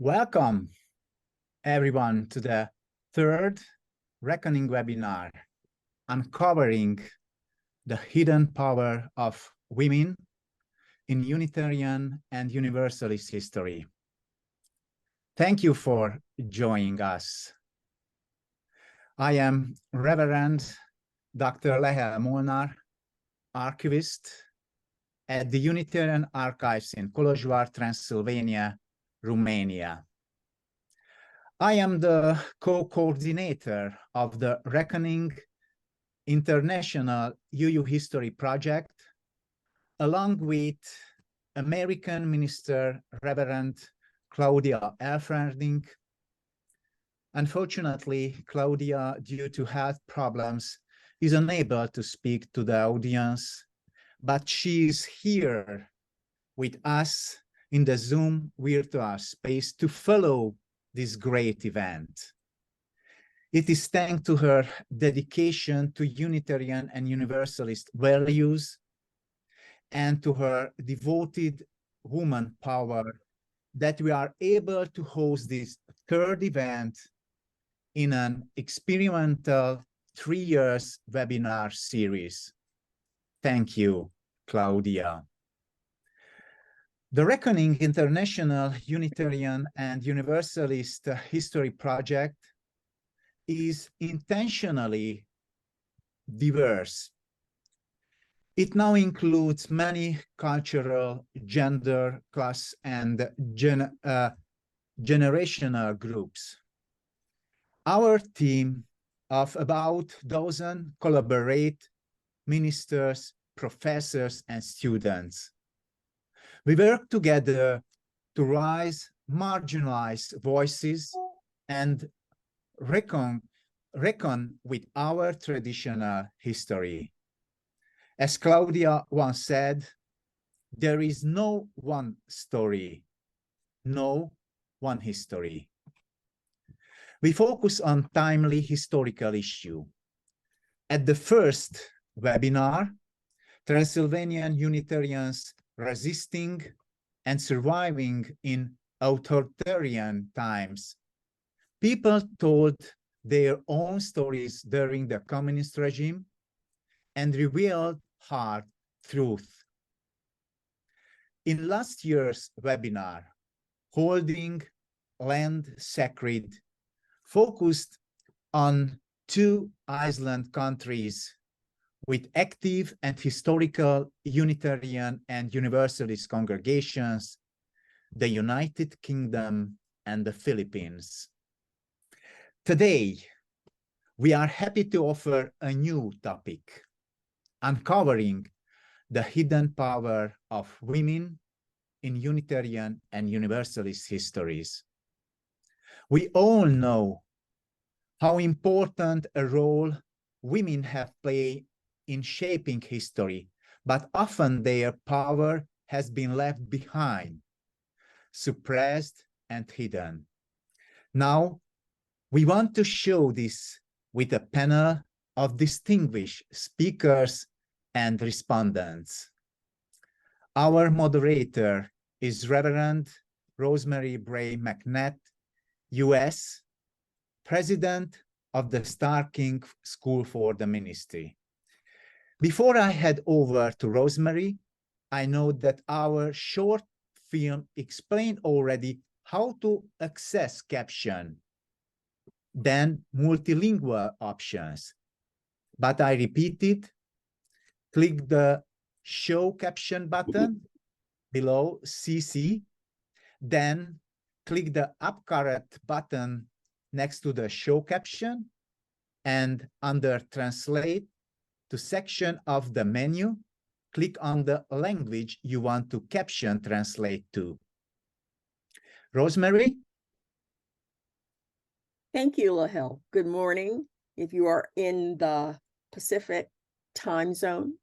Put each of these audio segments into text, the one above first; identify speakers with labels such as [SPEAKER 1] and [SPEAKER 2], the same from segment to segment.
[SPEAKER 1] Welcome, everyone, to the third Reckoning webinar, uncovering the hidden power of women in Unitarian and Universalist history. Thank you for joining us. I am Reverend Dr. Lehel Molnar, archivist at the Unitarian Archives in Kolozsvár, Transylvania, Romania. I am the co-coordinator of the Reckoning International UU History Project, along with American Minister Reverend Claudia Elferding. Unfortunately, Claudia, due to health problems, is unable to speak to the audience, but she is here with us in the Zoom virtual space to follow this great event. It is thanks to her dedication to Unitarian and Universalist values and to her devoted woman power that we are able to host this third event in an experimental 3 years webinar series. Thank you, Claudia. The Reckoning International Unitarian and Universalist History Project is intentionally diverse. It now includes many cultural, gender, class, and generational groups. Our team of about a dozen collaborate ministers, professors, and students. We work together to raise marginalized voices and reckon with our traditional history. As Claudia once said, there is no one story, no one history. We focus on timely historical issue. At the first webinar, Transylvanian Unitarians resisting and surviving in authoritarian times, people told their own stories during the communist regime and revealed hard truth. In last year's webinar, Holding Land Sacred, focused on 2 island countries with active and historical Unitarian and Universalist congregations, the United Kingdom and the Philippines. Today, we are happy to offer a new topic, uncovering the hidden power of women in Unitarian and Universalist histories. We all know how important a role women have played in shaping history, but often their power has been left behind, suppressed and hidden. Now, we want to show this with a panel of distinguished speakers and respondents. Our moderator is Reverend Rosemary Bray McNatt, US, President of the Starr King School for the Ministry. Before I head over to Rosemary, I know that our short film explained already how to access caption, then multilingual options. But I repeat it, click the Show Caption button below CC, then click the Up Caret button next to the Show Caption, and under Translate to section of the menu, click on the language you want to caption translate to. Rosemary?
[SPEAKER 2] Thank you, Lehel. Good morning, if you are in the Pacific time zone,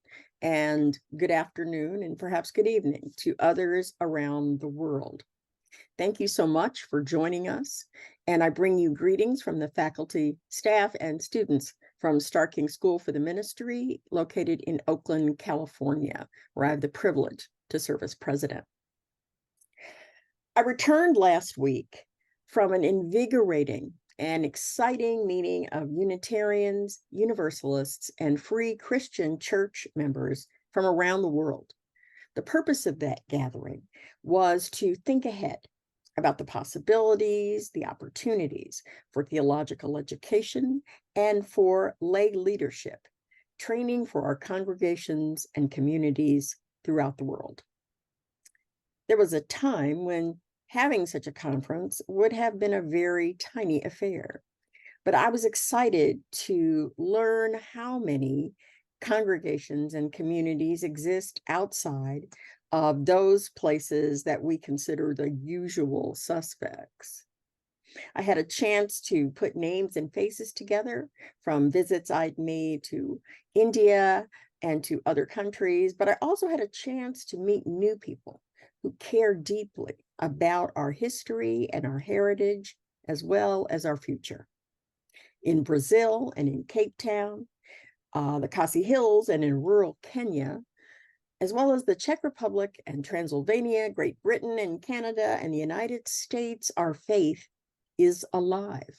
[SPEAKER 2] and good afternoon and perhaps good evening to others around the world. Thank you so much for joining us, and I bring you greetings from the faculty, staff, and students from Starr King School for the Ministry, located in Oakland, California, where I have the privilege to serve as president. I returned last week from an invigorating an exciting meeting of Unitarians, Universalists, and Free Christian Church members from around the world. The purpose of that gathering was to think ahead about the possibilities, the opportunities for theological education and for lay leadership, training for our congregations and communities throughout the world. There was a time when having such a conference would have been a very tiny affair, but I was excited to learn how many congregations and communities exist outside of those places that we consider the usual suspects. I had a chance to put names and faces together from visits I'd made to India and to other countries, but I also had a chance to meet new people who care deeply about our history and our heritage, as well as our future. In Brazil and in Cape Town, the Khasi Hills and in rural Kenya, as well as the Czech Republic and Transylvania, Great Britain and Canada and the United States, our faith is alive.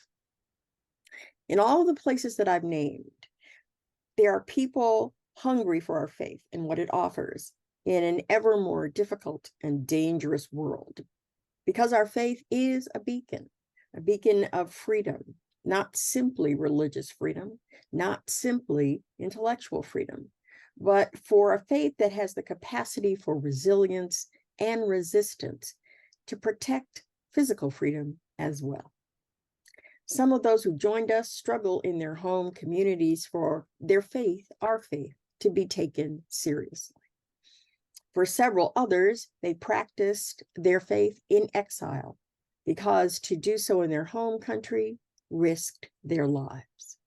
[SPEAKER 2] In all of the places that I've named, there are people hungry for our faith and what it offers in an ever more difficult and dangerous world, because our faith is a beacon of freedom, not simply religious freedom, not simply intellectual freedom, but for a faith that has the capacity for resilience and resistance to protect physical freedom as well. Some of those who joined us struggle in their home communities for their faith, our faith, to be taken seriously. For several others, they practiced their faith in exile because to do so in their home country risked their lives.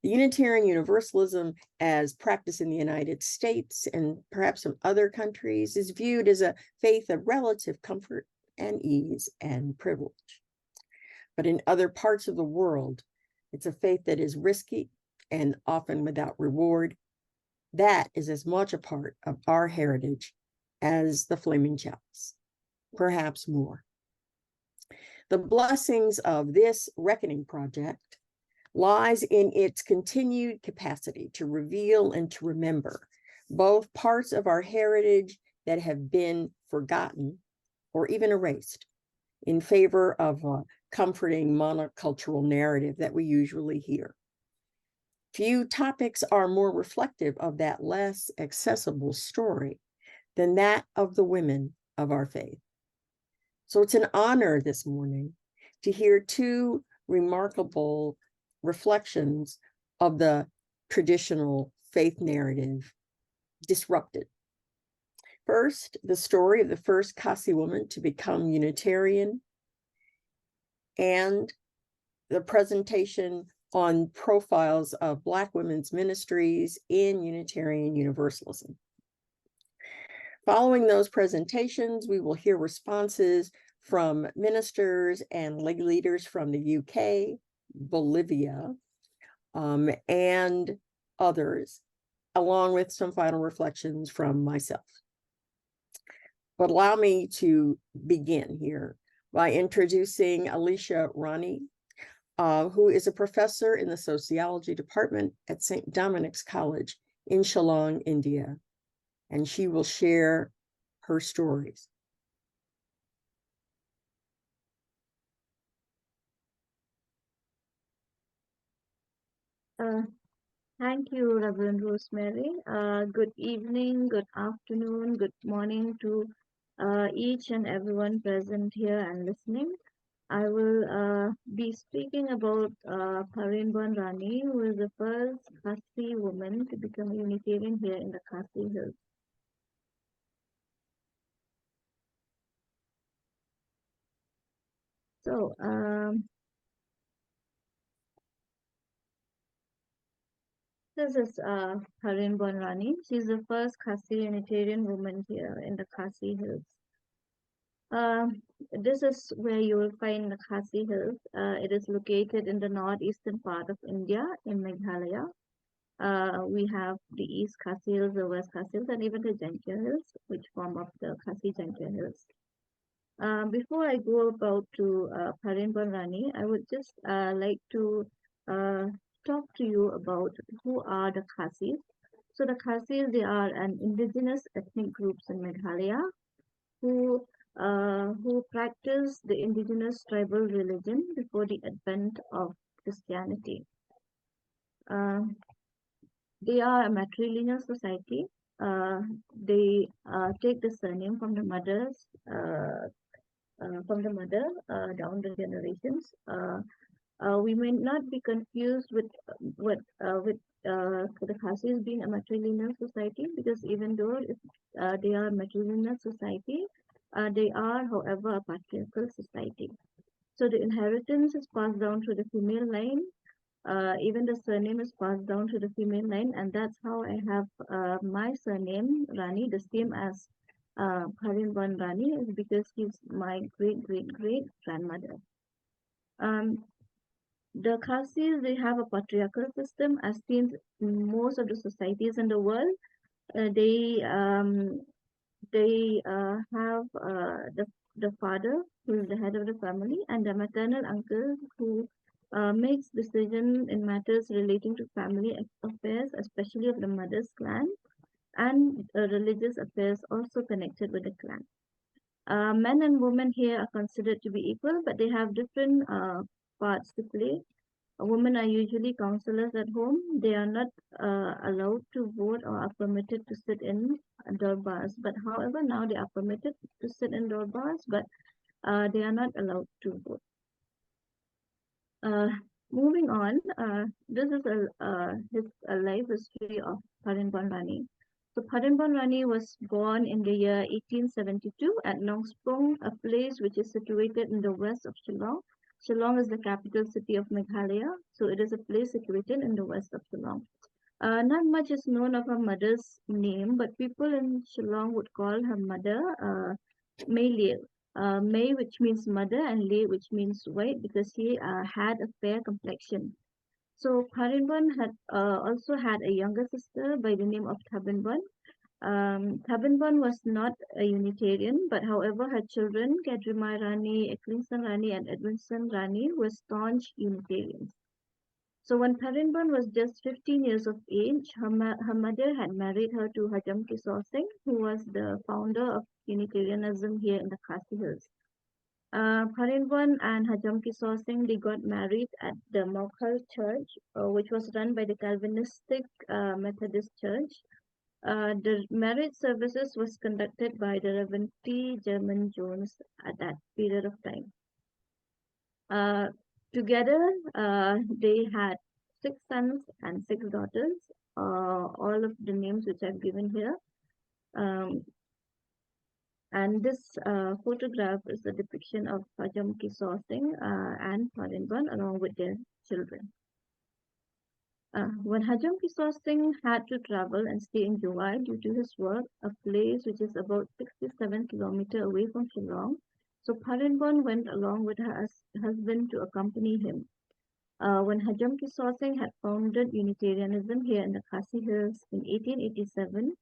[SPEAKER 2] The Unitarian Universalism as practiced in the United States and perhaps some other countries is viewed as a faith of relative comfort and ease and privilege. But in other parts of the world, it's a faith that is risky and often without reward. That is as much a part of our heritage as the flaming chalice, perhaps more. The blessings of this reckoning project lies in its continued capacity to reveal and to remember both parts of our heritage that have been forgotten or even erased in favor of a comforting monocultural narrative that we usually hear. Few topics are more reflective of that less accessible story than that of the women of our faith. So it's an honor this morning to hear two remarkable reflections of the traditional faith narrative disrupted. First, the story of the first Khasi woman to become Unitarian, and the presentation on profiles of Black women's ministries in Unitarian Universalism. Following those presentations, we will hear responses from ministers and lay leaders from the UK, Bolivia, and others, along with some final reflections from myself. But allow me to begin here by introducing Alisha Rani, who is a professor in the sociology department at St. Dominic's College in Shillong, India, and she will share her stories.
[SPEAKER 3] Thank you, Reverend Rosemary. Good evening, good afternoon, good morning to each and everyone present here and listening. I will be speaking about Parinban Rani, who is the first Khasi woman to become a Unitarian here in the Khasi Hills. So, this is Parinban Rani. She's the first Khasi Unitarian woman here in the Khasi Hills. This is where you will find the Khasi Hills. It is located in the northeastern part of India in Meghalaya. We have the East Khasi Hills, the West Khasi Hills, and even the Jankia Hills, which form up the Khasi Jankia Hills. Before I go about to Parinban Rani, I would just like to uh, talk to you about who are the Khasis. So the Khasis, they are an indigenous ethnic groups in Meghalaya who practice the indigenous tribal religion before the advent of Christianity. Um, they are a matrilineal society. They take the surname from the mothers, down the generations. We may not be confused with the Khasis being a matrilineal society, because even though they are a matrilineal society, they are, however, a patriarchal society. So the inheritance is passed down to the female line. Even the surname is passed down to the female line, and that's how I have my surname Rani, the same as Parinban Rani, is because he's my great great great grandmother. The Khasis, they have a patriarchal system as seen in most of the societies in the world. They have the father who is the head of the family, and the maternal uncle who makes decision in matters relating to family affairs, especially of the mother's clan, and religious affairs also connected with the clan. Men and women here are considered to be equal, but they have different parts to play. Women are usually counselors at home. They are not allowed to vote or are permitted to sit in doorbars. But however, now they are permitted to sit in doorbars, but they are not allowed to vote. Moving on, this is a life history of Parinban Rani. So Parinban Rani was born in the year 1872 at Nongsprong, a place which is situated in the west of Shillong. Shillong is the capital city of Meghalaya, so it is a place situated in the west of Shillong. Not much is known of her mother's name, but people in Shillong would call her mother Mei Liu. Mei, which means mother, and Li, which means white, because he had a fair complexion. So Parinban had also had a younger sister by the name of Thabinban. Thabinban was not a Unitarian, but however, her children, Kadrimai Rani, Eklinson Rani, and Edwinson Rani, were staunch Unitarians. So when Parinban was just 15 years of age, her mother had married her to Hajam Kisor Singh, who was the founder of Unitarianism here in the Khasi Hills. Parinban and Hajam Kisor Singh, they got married at the Mokhal Church, which was run by the Calvinistic Methodist Church. The marriage services was conducted by the Reverend T. German Jones at that period of time. Together, they had 6 sons and 6 daughters, all of the names which I've given here. And this photograph is a depiction of Hajam Kisor Singh and Parinban along with their children. When Hajam Kisor Singh had to travel and stay in Juwai due to his work, a place which is about 67 kilometers away from Shillong, so Parinban went along with her husband to accompany him. When Hajam Kisor Singh had founded Unitarianism here in the Khasi Hills in 1887,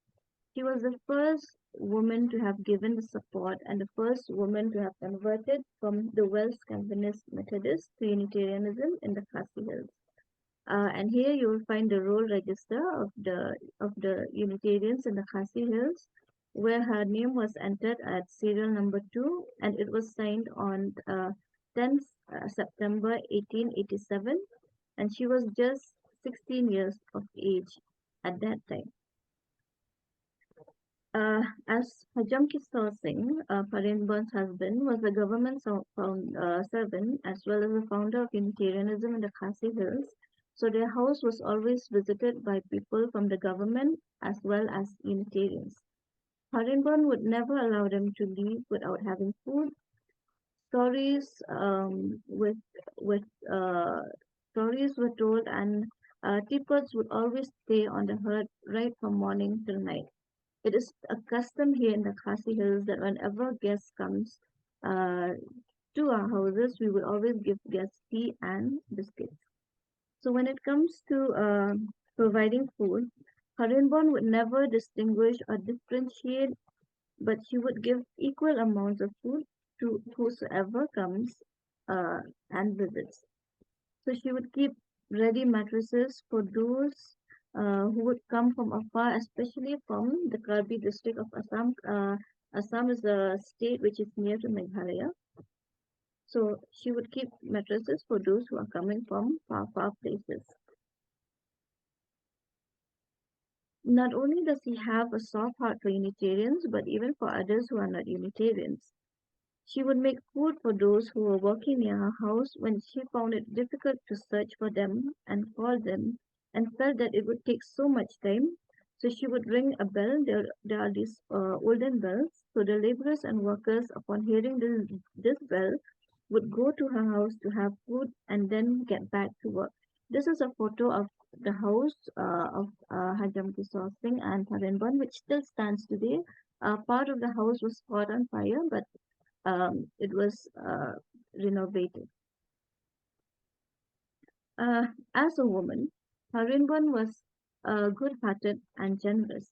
[SPEAKER 3] she was the first woman to have given the support and the first woman to have converted from the Welsh Calvinist Methodist to Unitarianism in the Khasi Hills. And here you will find the roll register of the Unitarians in the Khasi Hills, where her name was entered at serial number 2, and it was signed on 10th September 1887, and she was just 16 years of age at that time. As Hajam Kisor Singh, Parinban's husband, was a government servant as well as the founder of Unitarianism in the Khasi Hills, so their house was always visited by people from the government as well as Unitarians. Parinban would never allow them to leave without having food. Stories stories were told, and teapots would always stay on the hearth right from morning till night. It is a custom here in the Khasi Hills that whenever guests comes to our houses, we will always give guests tea and biscuits. So when it comes to providing food, Parinban would never distinguish or differentiate, but she would give equal amounts of food. to whosoever comes and visits. So she would keep ready mattresses for those who would come from afar, especially from the Karbi district of Assam. Assam is a state which is near to Meghalaya. So she would keep mattresses for those who are coming from far, far places. Not only does he have a soft heart for Unitarians, but even for others who are not Unitarians. She would make food for those who were working near her house when she found it difficult to search for them and call them and felt that it would take so much time. So she would ring a bell. There are these olden bells. So the laborers and workers, upon hearing this bell, would go to her house to have food and then get back to work. This is a photo of the house of Hajam Kisor Singh and Tharinban, which still stands today. Part of the house was caught on fire, but it was renovated. As a woman, Tharinban was good-hearted and generous.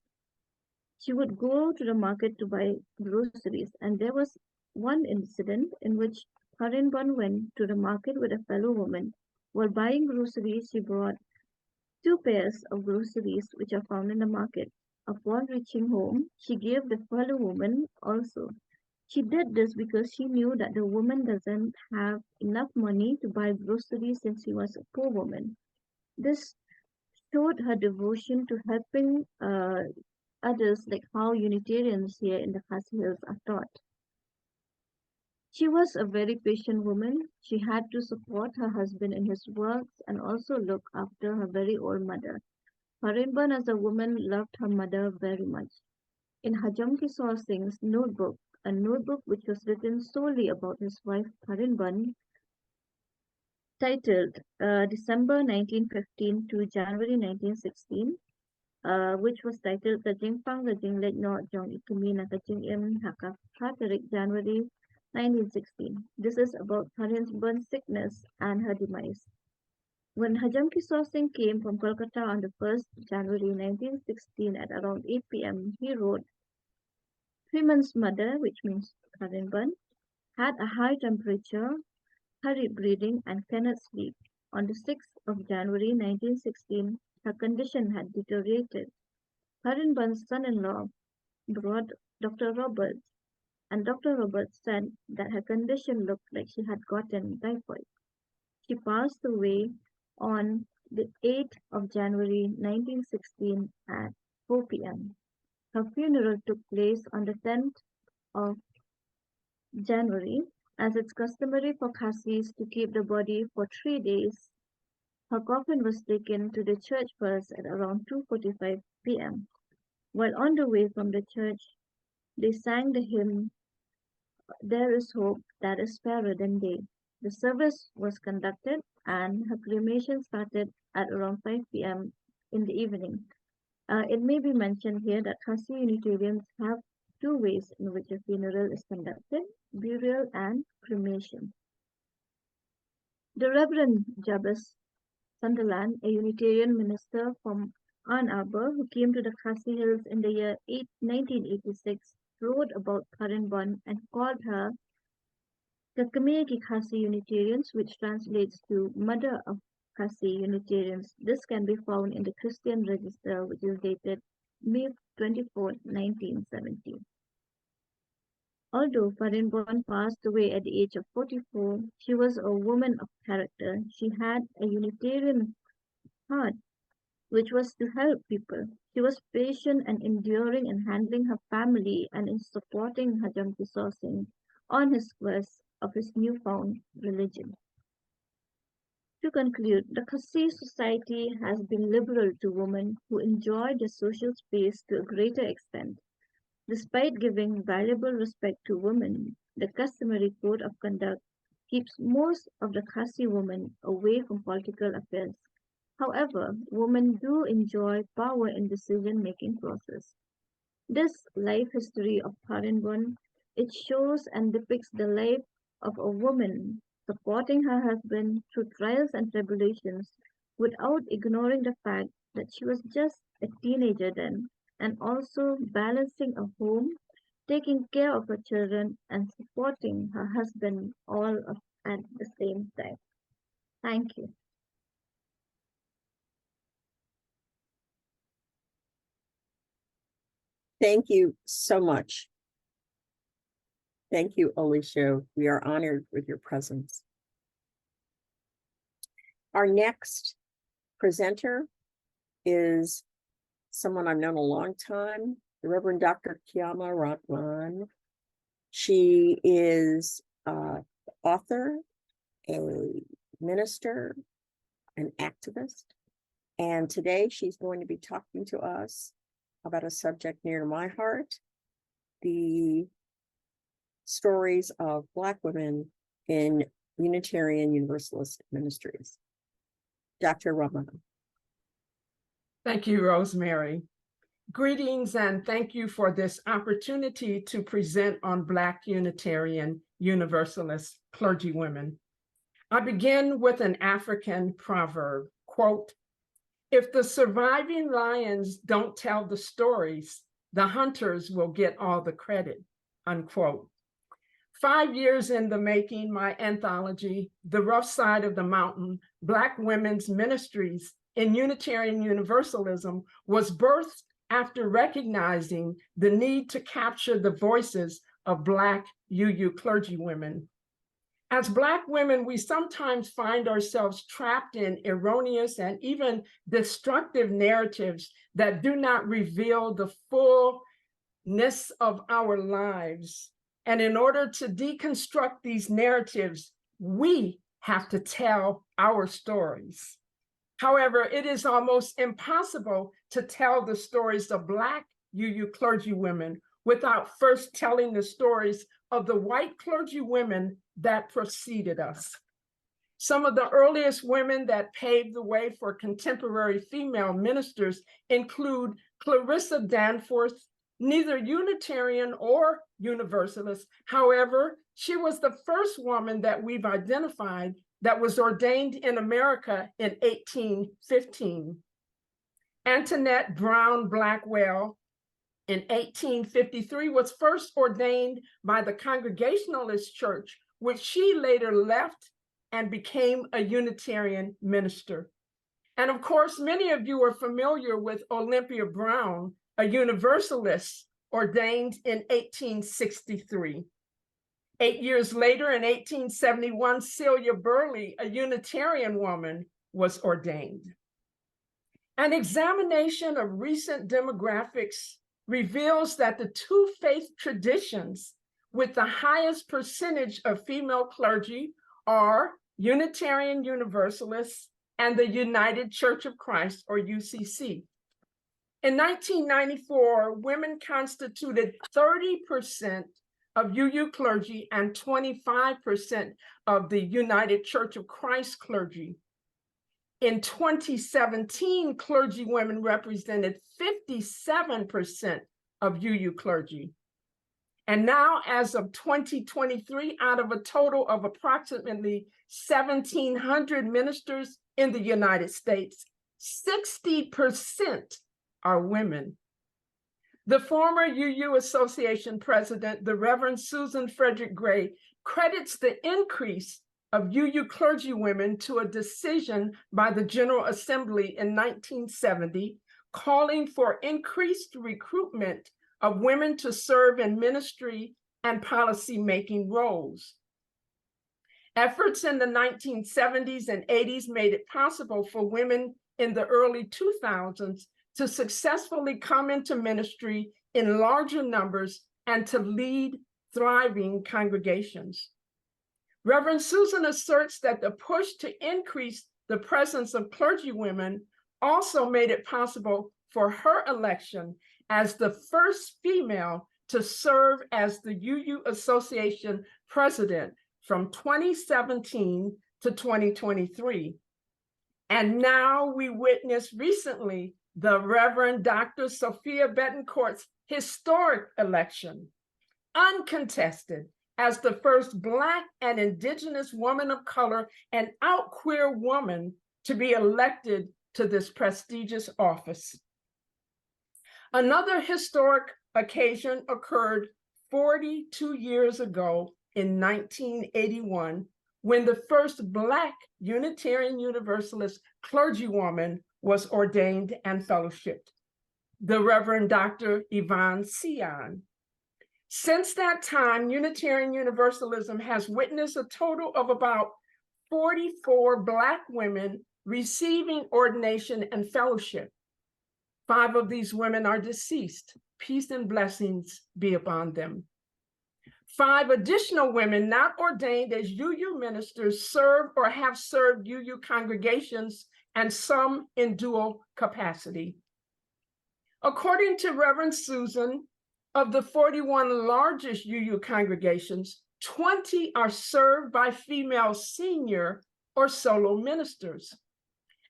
[SPEAKER 3] She would go to the market to buy groceries, and there was one incident in which Tharinban went to the market with a fellow woman. While buying groceries, she brought two pairs of groceries which are found in the market. Upon reaching home, she gave the fellow woman also. She did this because she knew that the woman doesn't have enough money to buy groceries since she was a poor woman. This showed her devotion to helping others, like how Unitarians here in the Khasi Hills are taught. She was a very patient woman. She had to support her husband in his works and also look after her very old mother. Farinban as a woman loved her mother very much. In Hajam Kisor Singh's notebook, a notebook which was written solely about his wife Farinban, titled December 1915 to January 1916, which was titled Kajing Pang Kajing Let Not Jong Ikumina Kajing Im Hakaf Hatarik January 1916. This is about Farinban's sickness and her demise. When Hajam Kisor Singh came from Kolkata on the 1st January 1916 at around 8 p.m., he wrote, Freeman's mother, which means Karinban, had a high temperature, hurried breathing, and cannot sleep. On the 6th of January 1916, her condition had deteriorated. Karinban's son-in-law brought Dr. Roberts, and Dr. Roberts said that her condition looked like she had gotten typhoid. She passed away on the 8th of January 1916 at 4 p.m. Her funeral took place on the 10th of January, as it's customary for Khasis to keep the body for 3 days. Her coffin was taken to the church first at around 2:45 p.m. While on the way from the church, they sang the hymn, There is Hope That is Fairer Than Day. The service was conducted and her cremation started at around 5 p.m. in the evening. It may be mentioned here that Khasi Unitarians have two ways in which a funeral is conducted, burial and cremation. The Reverend Jabez Sunderland, a Unitarian minister from Ann Arbor who came to the Khasi Hills in the year 1986, wrote about Karinban and called her Kakame ki Khasi Unitarians, which translates to Mother of Khasi Unitarians. This can be found in the Christian Register, which is dated May 24, 1970. Although Farinban passed away at the age of 44, she was a woman of character. She had a Unitarian heart, which was to help people. She was patient and enduring in handling her family and in supporting Hajam Kisor Singh on his quest of his newfound religion. To conclude, the Khasi society has been liberal to women who enjoy the social space to a greater extent. Despite giving valuable respect to women, the customary code of conduct keeps most of the Khasi women away from political affairs. However, women do enjoy power in decision-making process. This life history of Tharinban, it shows and depicts the life of a woman supporting her husband through trials and tribulations without ignoring the fact that she was just a teenager then, and also balancing a home, taking care of her children, and supporting her husband at the same time. Thank you.
[SPEAKER 2] Thank you so much. Thank you, Alisha. We are honored with your presence. Our next presenter is someone I've known a long time, the Reverend Dr. Qiyamah Rahman. She is an author, a minister, an activist, and today she's going to be talking to us about a subject near to my heart, the stories of Black women in Unitarian Universalist Ministries. Dr. Rahman.
[SPEAKER 4] Thank you, Rosemary. Greetings and thank you for this opportunity to present on Black Unitarian Universalist clergy women. I begin with an African proverb, quote, "If the surviving lions don't tell the stories, the hunters will get all the credit," unquote. 5 years in the making, my anthology, The Rough Side of the Mountain, Black Women's Ministries in Unitarian Universalism, was birthed after recognizing the need to capture the voices of Black UU clergy women. As Black women, we sometimes find ourselves trapped in erroneous and even destructive narratives that do not reveal the fullness of our lives. And in order to deconstruct these narratives, we have to tell our stories. However, it is almost impossible to tell the stories of Black UU clergy women without first telling the stories of the white clergy women that preceded us. Some of the earliest women that paved the way for contemporary female ministers include Clarissa Danforth, neither Unitarian or Universalist. However, she was the first woman that we've identified that was ordained in America in 1815. Antoinette Brown Blackwell in 1853 was first ordained by the Congregationalist Church, which she later left and became a Unitarian minister. And of course, many of you are familiar with Olympia Brown, a Universalist ordained in 1863. 8 years later, in 1871, Celia Burley, a Unitarian woman, was ordained. An examination of recent demographics reveals that the two faith traditions with the highest percentage of female clergy are Unitarian Universalists and the United Church of Christ, or UCC. In 1994, women constituted 30% of UU clergy and 25% of the United Church of Christ clergy. In 2017, clergy women represented 57% of UU clergy. And now, as of 2023, out of a total of approximately 1,700 ministers in the United States, 60% are women. The former UU Association president, the Reverend Susan Frederick Gray, credits the increase of UU clergy women to a decision by the General Assembly in 1970, calling for increased recruitment of women to serve in ministry and policy-making roles. Efforts in the 1970s and 80s made it possible for women in the early 2000s to successfully come into ministry in larger numbers and to lead thriving congregations. Reverend Susan asserts that the push to increase the presence of clergy women also made it possible for her election as the first female to serve as the UU Association president from 2017 to 2023. And now we witnessed recently the Reverend Dr. Sophia Betancourt's historic election, uncontested, as the first Black and Indigenous woman of color and out queer woman to be elected to this prestigious office. Another historic occasion occurred 42 years ago in 1981, when the first Black Unitarian Universalist clergywoman was ordained and fellowshipped, the Reverend Dr. Yvonne Sion. Since that time, Unitarian Universalism has witnessed a total of about 44 Black women receiving ordination and fellowship. 5 of these women are deceased. Peace and blessings be upon them. 5 additional women not ordained as UU ministers serve or have served UU congregations, and some in dual capacity. According to Reverend Susan, of the 41 largest UU congregations, 20 are served by female senior or solo ministers.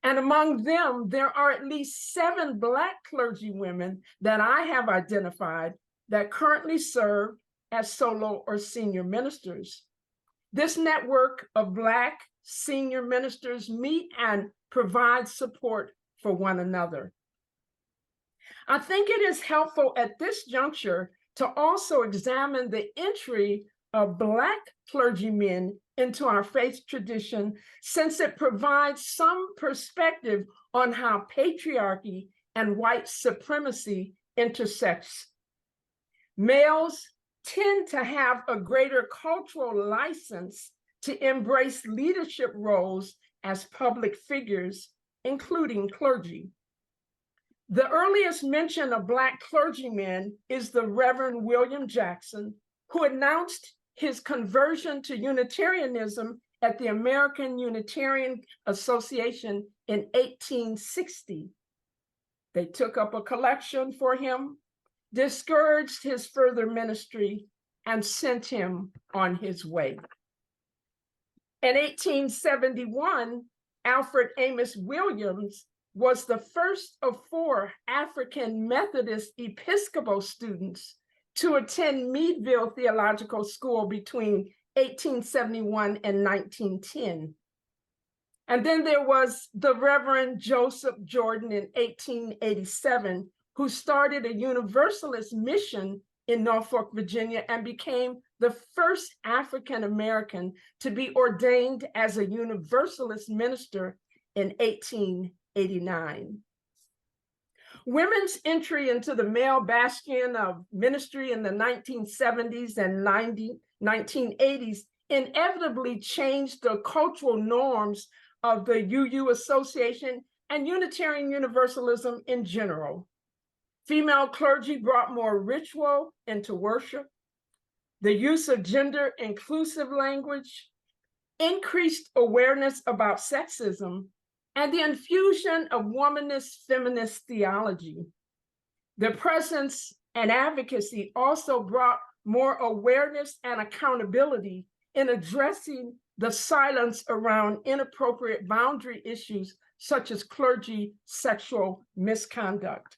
[SPEAKER 4] And among them, there are at least 7 Black clergy women that I have identified that currently serve as solo or senior ministers. This network of Black senior ministers meet and provide support for one another. I think it is helpful at this juncture to also examine the entry of Black clergymen into our faith tradition, since it provides some perspective on how patriarchy and white supremacy intersects. Males tend to have a greater cultural license to embrace leadership roles as public figures, including clergy. The earliest mention of Black clergymen is the Reverend William Jackson, who announced his conversion to Unitarianism at the American Unitarian Association in 1860. They took up a collection for him, discouraged his further ministry, and sent him on his way. In 1871, Alfred Amos Williams was the first of 4 African Methodist Episcopal students to attend Meadville Theological School between 1871 and 1910. And then there was the Reverend Joseph Jordan in 1887, who started a Universalist mission in Norfolk, Virginia, and became the first African American to be ordained as a Universalist minister in 1889. Women's entry into the male bastion of ministry in the 1970s and 1980s inevitably changed the cultural norms of the UU Association and Unitarian Universalism in general. Female clergy brought more ritual into worship. The use of gender-inclusive language, increased awareness about sexism, and the infusion of womanist feminist theology. The presence and advocacy also brought more awareness and accountability in addressing the silence around inappropriate boundary issues such as clergy sexual misconduct.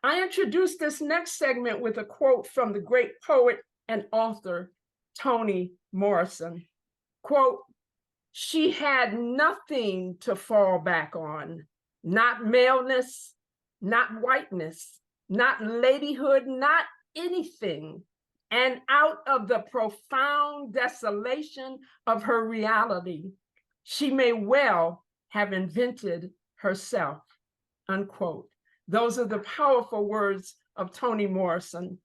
[SPEAKER 4] I introduced this next segment with a quote from the great poet and author, Toni Morrison. Quote, "She had nothing to fall back on, not maleness, not whiteness, not ladyhood, not anything. And out of the profound desolation of her reality, she may well have invented herself," unquote. Those are the powerful words of Toni Morrison.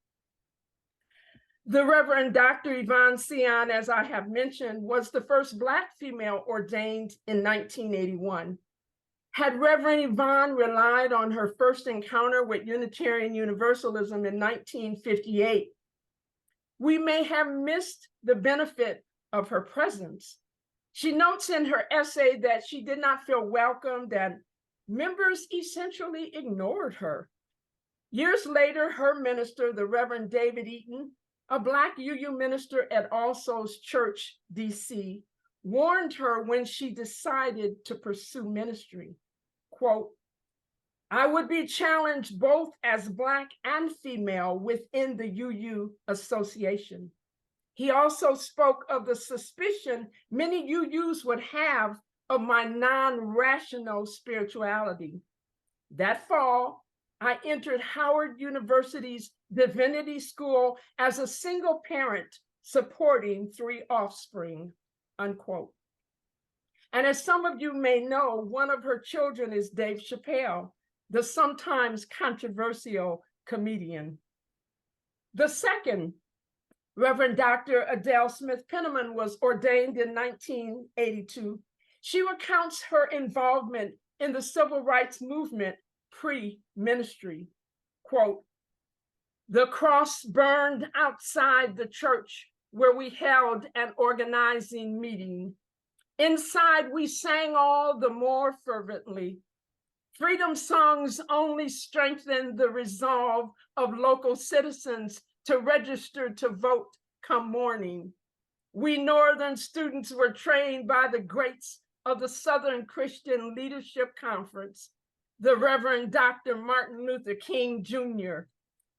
[SPEAKER 4] The Reverend Dr. Yvonne Sion, as I have mentioned, was the first Black female ordained in 1981. Had Reverend Yvonne relied on her first encounter with Unitarian Universalism in 1958, we may have missed the benefit of her presence. She notes in her essay that she did not feel welcomed and members essentially ignored her. Years later, her minister, the Reverend David Eaton, a Black UU minister at All Souls Church, DC, warned her when she decided to pursue ministry. Quote, "I would be challenged both as Black and female within the UU Association." He also spoke of the suspicion many UUs would have of my non-rational spirituality. That fall, I entered Howard University's divinity school as a single parent supporting 3 offspring, unquote. And as some of you may know, one of her children is Dave Chappelle, the sometimes controversial comedian. The second, Reverend Dr. Adele Smith Penniman, was ordained in 1982. She recounts her involvement in the civil rights movement pre-ministry. Quote, "The cross burned outside the church where we held an organizing meeting. Inside, we sang all the more fervently. Freedom songs only strengthened the resolve of local citizens to register to vote come morning. We Northern students were trained by the greats of the Southern Christian Leadership Conference, the Reverend Dr. Martin Luther King Jr.,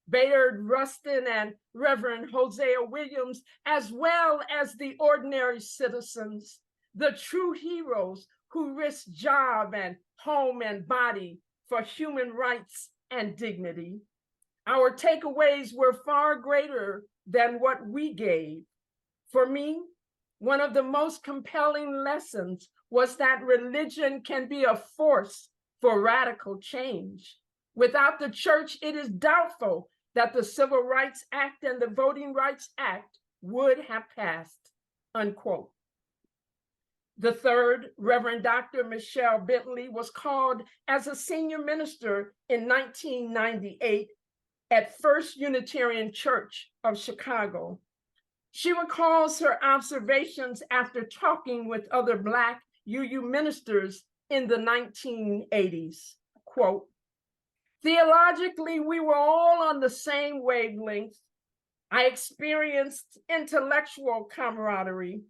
[SPEAKER 4] Bayard Rustin, and Reverend Hosea Williams, as well as the ordinary citizens, the true heroes who risked job and home and body for human rights and dignity. Our takeaways were far greater than what we gave. For me, one of the most compelling lessons was that religion can be a force for radical change. Without the church, it is doubtful that the Civil Rights Act and the Voting Rights Act would have passed," unquote. The third, Reverend Dr. Michelle Bentley, was called as a senior minister in 1998 at First Unitarian Church of Chicago. She recalls her observations after talking with other Black UU ministers in the 1980s. Quote, "Theologically, we were all on the same wavelength. I experienced intellectual camaraderie,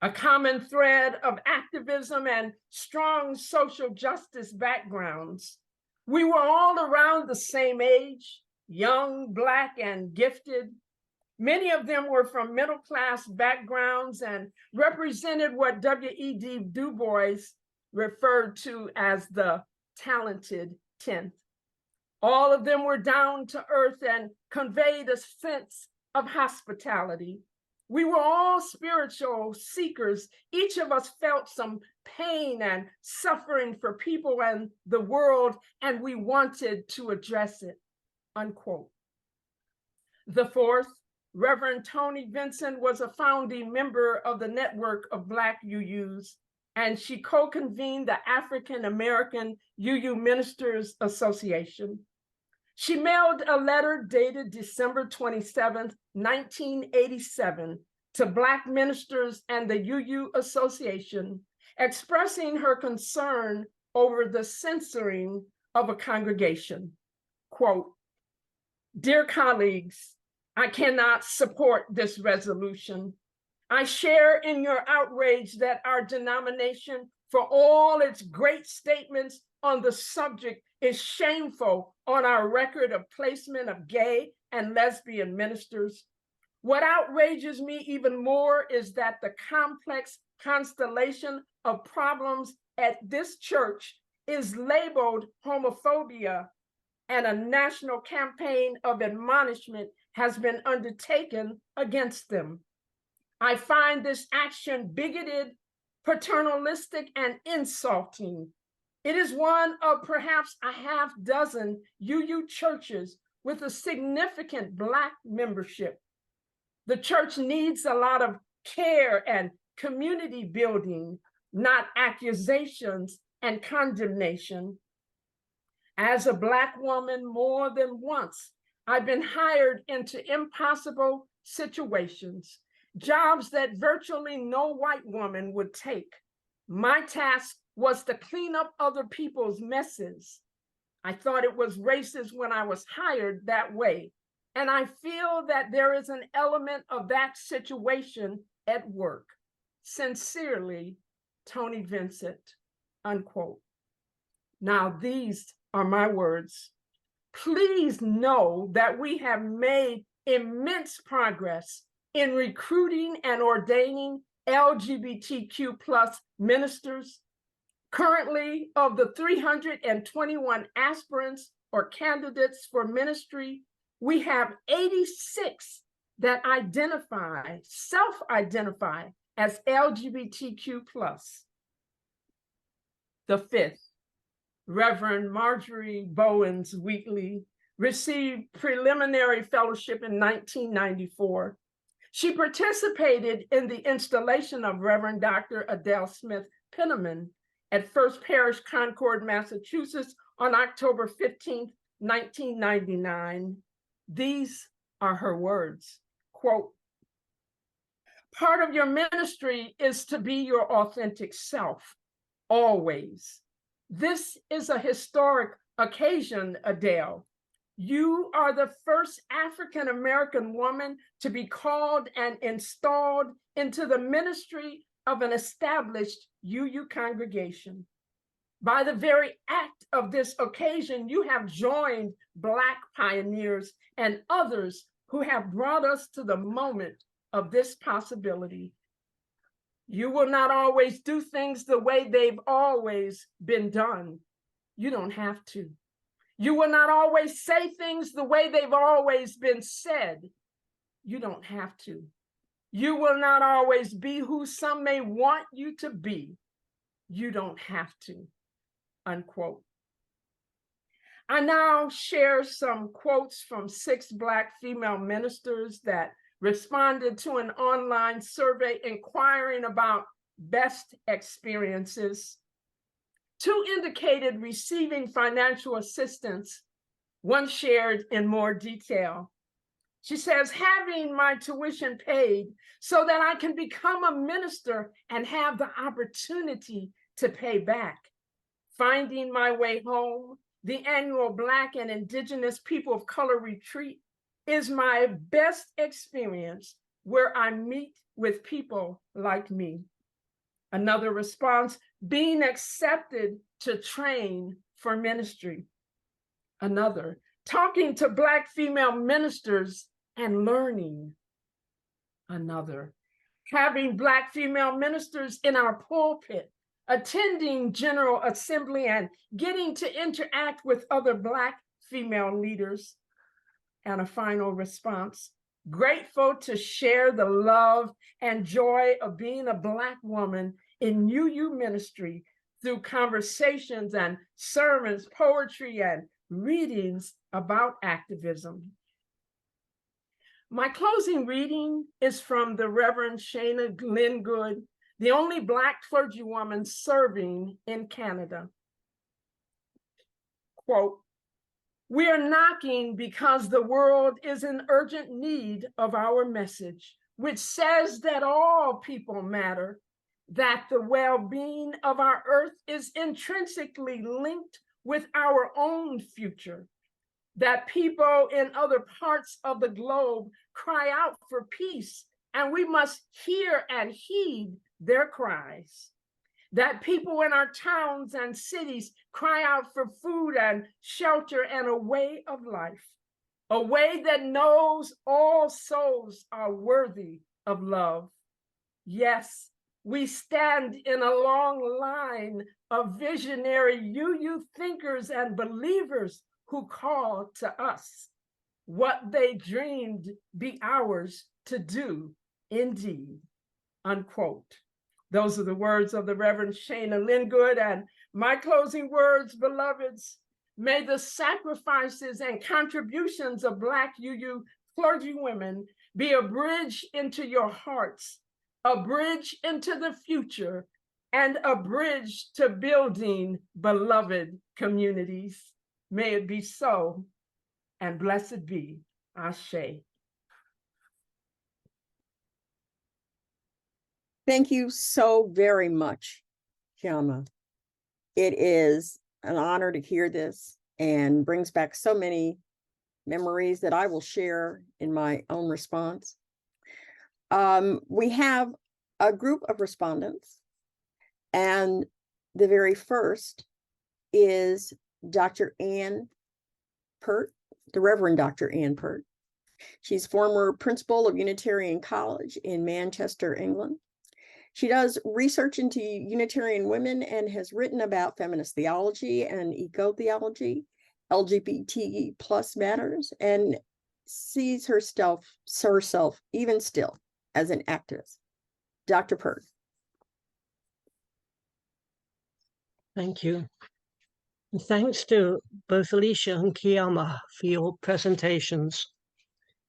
[SPEAKER 4] a common thread of activism and strong social justice backgrounds. We were all around the same age, young, Black, and gifted. Many of them were from middle-class backgrounds and represented what W.E.B. Du Bois referred to as the talented 10th. All of them were down to earth and conveyed a sense of hospitality. We were all spiritual seekers. Each of us felt some pain and suffering for people and the world, and we wanted to address it," unquote. The fourth, Reverend Tony Vincent, was a founding member of the network of Black UUs, and she co-convened the African American UU Ministers Association. She mailed a letter dated December 27th, 1987, to Black ministers and the UU Association, expressing her concern over the censoring of a congregation. Quote, "Dear colleagues, I cannot support this resolution. I share in your outrage that our denomination, for all its great statements on the subject, is shameful on our record of placement of gay and lesbian ministers. What outrages me even more is that the complex constellation of problems at this church is labeled homophobia, and a national campaign of admonishment has been undertaken against them. I find this action bigoted, paternalistic, and insulting. It is one of perhaps a half dozen UU churches with a significant Black membership. The church needs a lot of care and community building, not accusations and condemnation. As a Black woman, more than once, I've been hired into impossible situations, jobs that virtually no white woman would take. My task was to clean up other people's messes. I thought it was racist when I was hired that way, and I feel that there is an element of that situation at work. Sincerely, Tony Vincent," unquote. Now, these are my words. Please know that we have made immense progress in recruiting and ordaining LGBTQ+ ministers. Currently, of the 321 aspirants or candidates for ministry, we have 86 that self-identify as LGBTQ+. The fifth, Reverend Marjorie Bowens Wheatley, received preliminary fellowship in 1994. She participated in the installation of Reverend Dr. Adele Smith Penniman at First Parish, Concord, Massachusetts on October 15, 1999. These are her words, quote, "Part of your ministry is to be your authentic self, always. This is a historic occasion, Adele. You are the first African-American woman to be called and installed into the ministry of an established UU congregation. By the very act of this occasion, you have joined Black pioneers and others who have brought us to the moment of this possibility. You will not always do things the way they've always been done. You don't have to. You will not always say things the way they've always been said. You don't have to. You will not always be who some may want you to be. You don't have to," unquote. I now share some quotes from 6 Black female ministers that responded to an online survey inquiring about best experiences. 2 indicated receiving financial assistance. 1 shared in more detail. She says, "Having my tuition paid so that I can become a minister and have the opportunity to pay back. Finding my way home, the annual Black and Indigenous People of Color Retreat is my best experience where I meet with people like me." Another response, "Being accepted to train for ministry." Another, "Talking to Black female ministers and learning." Another, "Having Black female ministers in our pulpit, attending General Assembly and getting to interact with other Black female leaders." And a final response, "Grateful to share the love and joy of being a Black woman in UU ministry through conversations and sermons, poetry, and readings about activism." My closing reading is from the Reverend Shana Glengood, the only Black clergywoman serving in Canada. Quote, "We are knocking because the world is in urgent need of our message, which says that all people matter, that the well-being of our earth is intrinsically linked with our own future, that people in other parts of the globe cry out for peace, and we must hear and heed their cries, that people in our towns and cities cry out for food and shelter and a way of life, a way that knows all souls are worthy of love. Yes, we stand in a long line of visionary UU thinkers and believers who call to us what they dreamed be ours to do indeed," unquote. Those are the words of the Reverend Shana Lingood, and my closing words, beloveds, may the sacrifices and contributions of Black UU clergy women be a bridge into your hearts, a bridge into the future, and a bridge to building beloved communities. May it be so, and blessed be. Ashe.
[SPEAKER 2] Thank you so very much, Qiyamah. It is an honor to hear this and brings back so many memories that I will share in my own response. We have a group of respondents, and the very first is Dr. Ann Peart, the Reverend Dr. Ann Peart. She's former principal of Unitarian College in Manchester, England. She does research into Unitarian women and has written about feminist theology and eco-theology, LGBT+ matters, and sees herself even still as an activist. Dr. Peart.
[SPEAKER 5] Thank you. And thanks to both Alisha and Qiyamah for your presentations.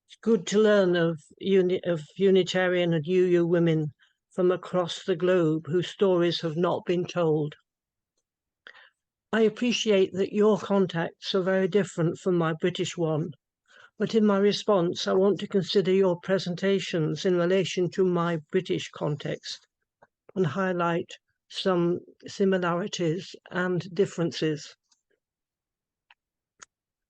[SPEAKER 5] It's good to learn of Unitarian and UU women from across the globe whose stories have not been told. I appreciate that your contacts are very different from my British one, but in my response, I want to consider your presentations in relation to my British context and highlight some similarities and differences.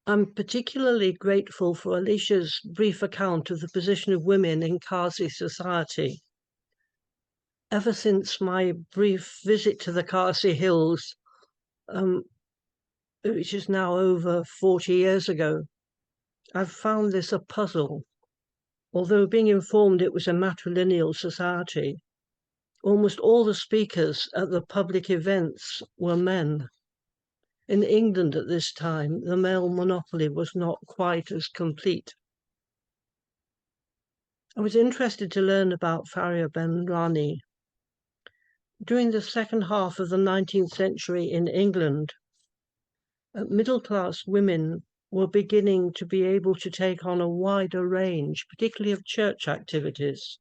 [SPEAKER 5] I'm particularly grateful for Alisha's brief account of the position of women in Khasi society. Ever since my brief visit to the Khasi Hills, which is now over 40 years ago, I've found this a puzzle. Although being informed it was a matrilineal society, almost all the speakers at the public events were men. In England at this time, the male monopoly was not quite as complete. I was interested to learn about Faria ben Rani. During the second half of the 19th century in England, middle-class women were beginning to be able to take on a wider range, particularly of church activities.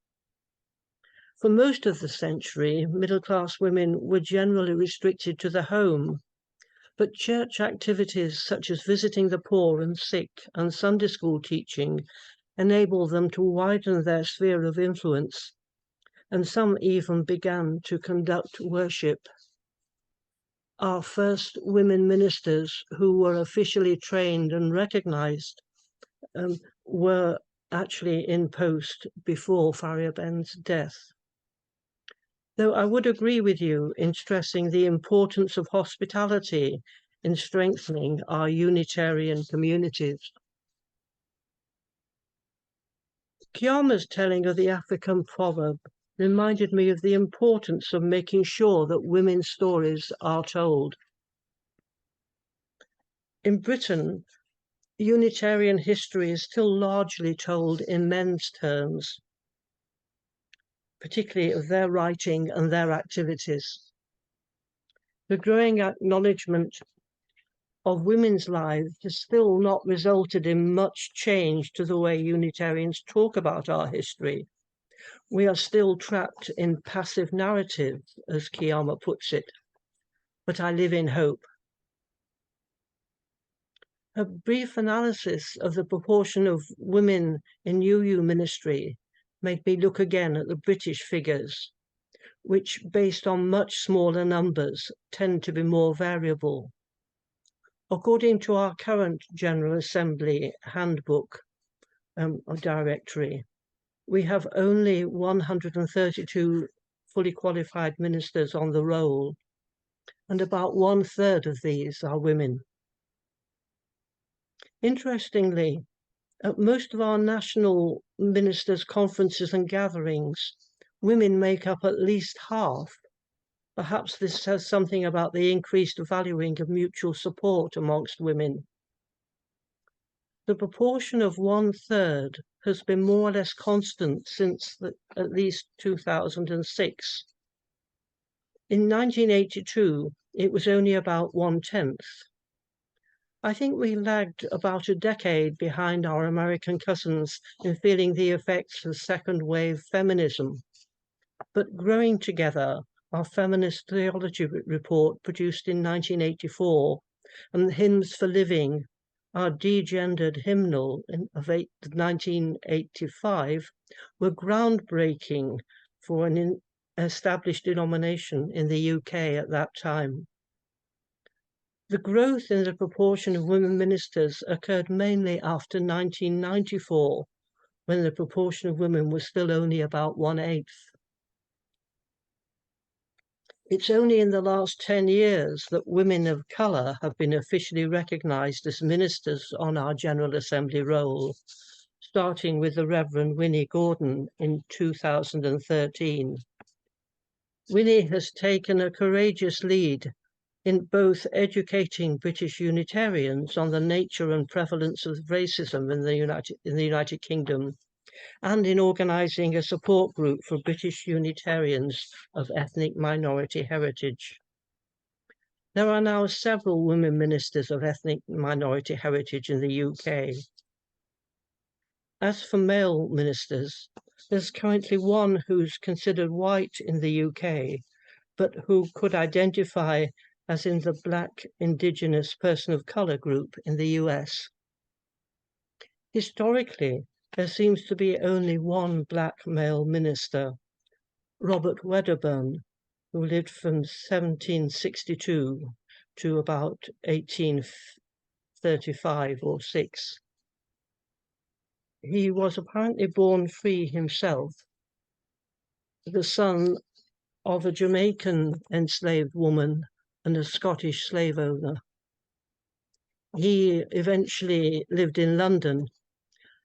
[SPEAKER 5] For most of the century, middle-class women were generally restricted to the home, but church activities such as visiting the poor and sick and Sunday school teaching enabled them to widen their sphere of influence, and some even began to conduct worship. Our first women ministers who were officially trained and recognized were actually in post before Faria Ben's death. Though I would agree with you in stressing the importance of hospitality in strengthening our Unitarian communities. Qiyamah's telling of the African proverb reminded me of the importance of making sure that women's stories are told. In Britain, Unitarian history is still largely told in men's terms, particularly of their writing and their activities. The growing acknowledgement of women's lives has still not resulted in much change to the way Unitarians talk about our history. We are still trapped in passive narrative, as Qiyamah puts it, but I live in hope. A brief analysis of the proportion of women in UU ministry made me look again at the British figures, which, based on much smaller numbers, tend to be more variable. According to our current General Assembly handbook or directory, we have only 132 fully qualified ministers on the roll, and about 1/3 of these are women. Interestingly, at most of our national ministers' conferences and gatherings, women make up at least half. Perhaps this says something about the increased valuing of mutual support amongst women. The proportion of 1/3 has been more or less constant since at least 2006. In 1982, it was only about 1/10. I think we lagged about a decade behind our American cousins in feeling the effects of second wave feminism. But growing together, our feminist theology report produced in 1984 and Hymns for Living, our degendered hymnal of 1985, were groundbreaking for an established denomination in the UK at that time. The growth in the proportion of women ministers occurred mainly after 1994, when the proportion of women was still only about 1/8. It's only in the last 10 years that women of colour have been officially recognised as ministers on our General Assembly roll, starting with the Reverend Winnie Gordon in 2013. Winnie has taken a courageous lead in both educating British Unitarians on the nature and prevalence of racism in the United Kingdom, and in organising a support group for British Unitarians of ethnic minority heritage. There are now several women ministers of ethnic minority heritage in the UK. As for male ministers, there's currently one who's considered white in the UK, but who could identify as in the Black, Indigenous, person of colour group in the US. Historically, there seems to be only one black male minister, Robert Wedderburn, who lived from 1762 to about 1835 or 6. He was apparently born free himself, the son of a Jamaican enslaved woman and a Scottish slave owner. He eventually lived in London,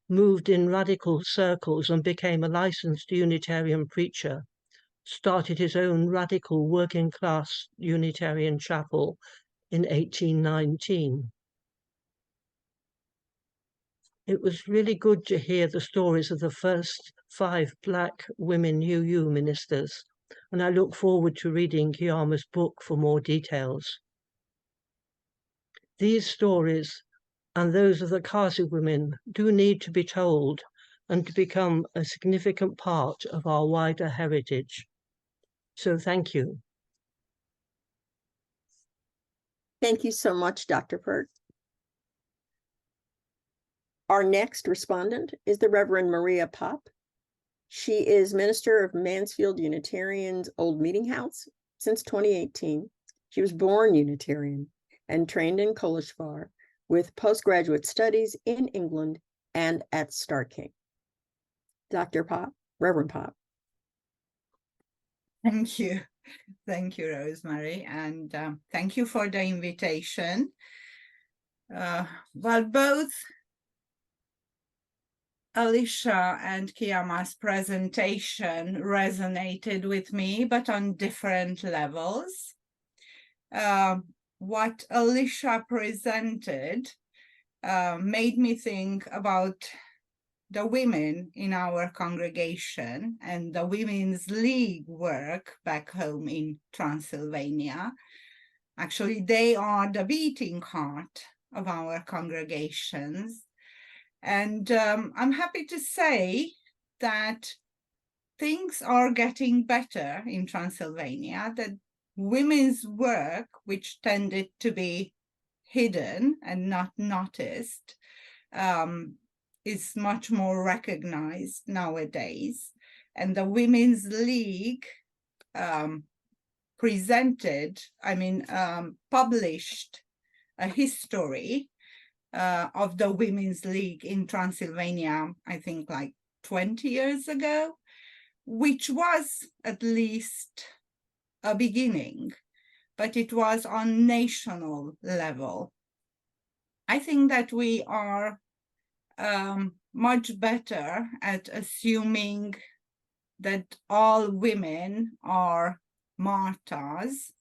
[SPEAKER 5] moved in radical circles and became a licensed Unitarian preacher, started his own radical working class Unitarian chapel in 1819. It was really good to hear the stories of the first 5 Black women UU ministers, and I look forward to reading Qiyamah's book for more details. These stories and those of the Khasi women do need to be told and to become a significant part of our wider heritage. So thank you.
[SPEAKER 2] Thank you so much, Dr. Peart. Our next respondent is the Reverend Maria Pop. She is minister of Mansfield Unitarian's Old Meeting House since 2018. She was born Unitarian and trained in Kolishvar with postgraduate studies in England and at Starr King. Dr. Pop, Reverend Pop.
[SPEAKER 6] Thank you. Thank you, Rosemary, and thank you for the invitation. Well, both Alisha and Qiyamah's presentation resonated with me, but on different levels. What Alisha presented made me think about the women in our congregation and the Women's League work back home in Transylvania. Actually, they are the beating heart of our congregations. And I'm happy to say that things are getting better in Transylvania, that women's work, which tended to be hidden and not noticed, is much more recognized nowadays. And the Women's League published a history of the Women's League in Transylvania, I think like 20 years ago, which was at least a beginning, but it was on national level. I think that we are much better at assuming that all women are martyrs,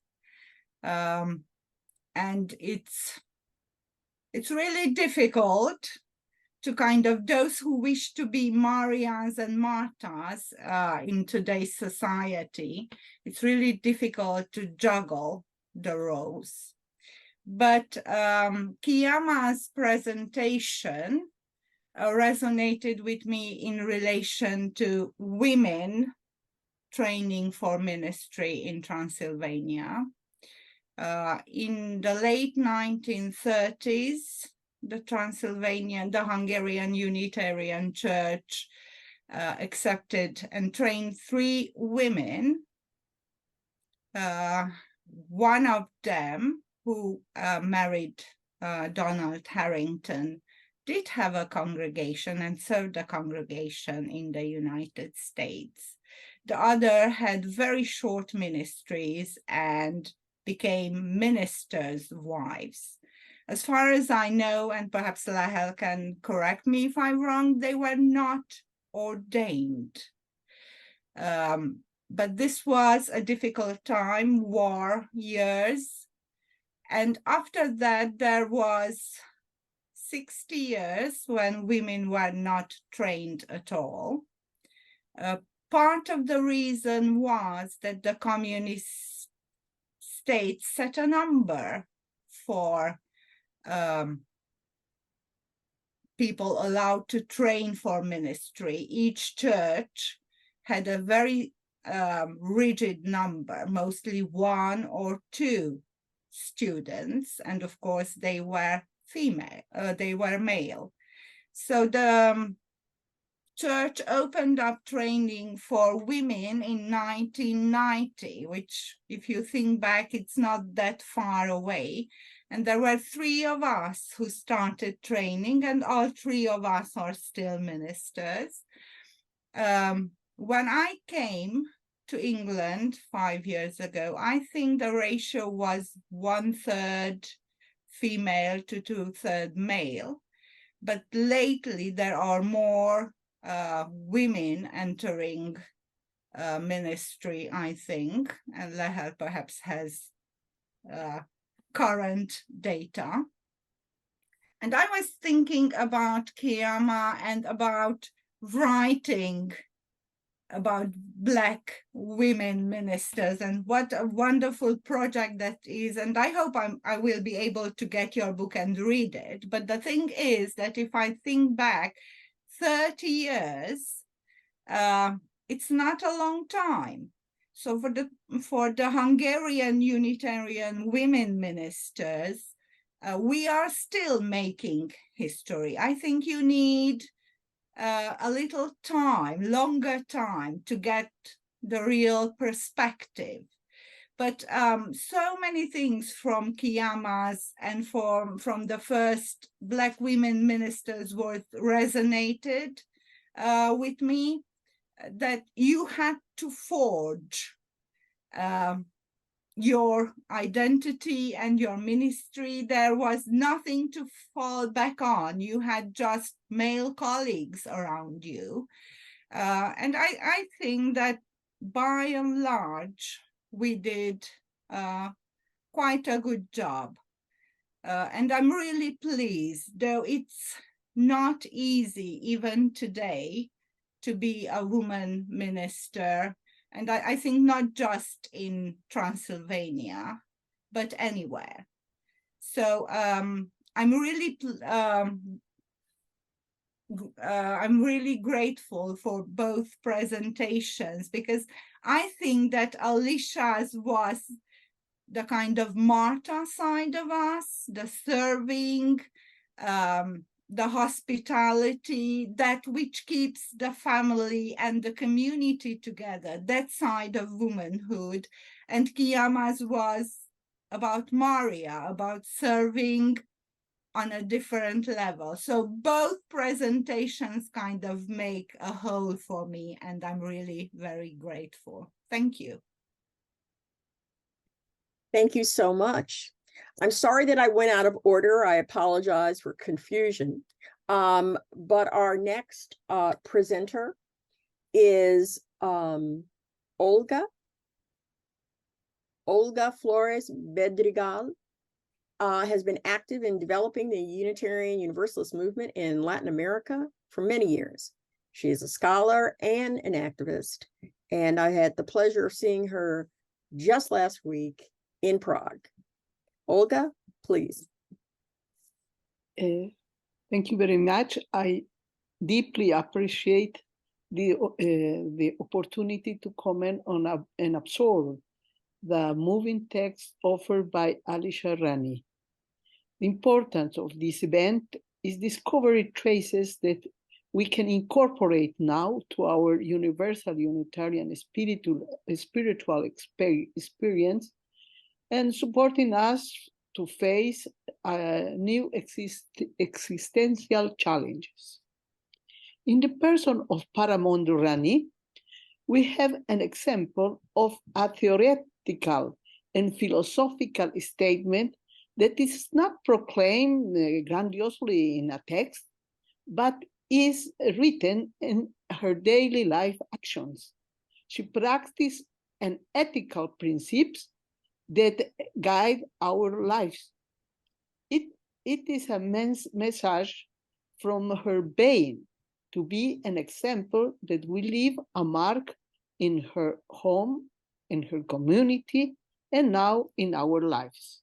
[SPEAKER 6] and it's really difficult to those who wish to be Marians and martyrs in today's society. It's really difficult to juggle the roles. But Qiyamah's presentation resonated with me in relation to women training for ministry in Transylvania. In the late 1930s, the Hungarian Unitarian Church accepted and trained 3 women. One of them, who married Donald Harrington, did have a congregation and served a congregation in the United States. The other had very short ministries and became ministers' wives. As far as I know, and perhaps Lahel can correct me if I'm wrong, they were not ordained. But this was a difficult time, war years, And after that, there was 60 years when women were not trained at all. Part of the reason was that the communist states set a number for people allowed to train for ministry. Each church had a very rigid number, mostly 1 or 2 students, and of course they were male. So the church opened up training for women in 1990, which, if you think back, it's not that far away. And there were 3 of us who started training, and all 3 of us are still ministers. When I came to England 5 years ago, I think the ratio was 1/3 female to 2/3 male. But lately there are more women entering ministry, I think, and Lehel perhaps has current data. And I was thinking about Qiyamah and about writing about Black women ministers, and what a wonderful project that is. And I hope I will be able to get your book and read it. But the thing is that if I think back 30 years, it's not a long time. So for the Hungarian Unitarian women ministers, we are still making history. I think you need a little time, longer time, to get the real perspective. But so many things from Qiyamah's and from the first Black women ministers resonated with me, that you had to forge your identity and your ministry. There was nothing to fall back on. You had just male colleagues around you. And I think that by and large, we did quite a good job. And I'm really pleased, though it's not easy even today to be a woman minister. And I think not just in Transylvania, but anywhere. So I'm really grateful for both presentations, because I think that Alisha's was the kind of Martha side of us, the serving, the hospitality, that which keeps the family and the community together, that side of womanhood. And Qiyamah's was about Maria, about serving on a different level. So both presentations kind of make a whole for me, and I'm really very grateful. Thank you.
[SPEAKER 2] Thank you so much. I'm sorry that I went out of order. I apologize for confusion. But our next presenter is Olga Flores Bedrigal. Has been active in developing the Unitarian Universalist movement in Latin America for many years. She is a scholar and an activist, and I had the pleasure of seeing her just last week in Prague. Olga, please.
[SPEAKER 7] Thank you very much. I deeply appreciate the opportunity to comment on and absorb the moving text offered by Alisha Rani. The importance of this event is discovering traces that we can incorporate now to our universal Unitarian spiritual experience, and supporting us to face new existential challenges. In the person of Paramondo Rani, we have an example of a theoretical and philosophical statement that is not proclaimed grandiosely in a text, but is written in her daily life actions. She practiced an ethical principles that guide our lives. It is a message from her being to be an example that we leave a mark in her home, in her community, and now in our lives.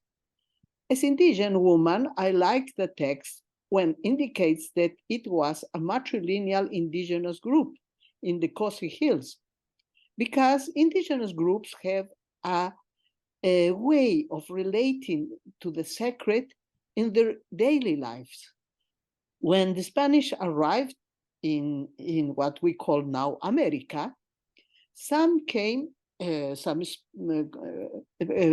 [SPEAKER 7] As indigenous woman, I like the text when indicates that it was a matrilineal indigenous group in the Khasi Hills, because indigenous groups have a way of relating to the sacred in their daily lives. When the Spanish arrived in what we call now America, some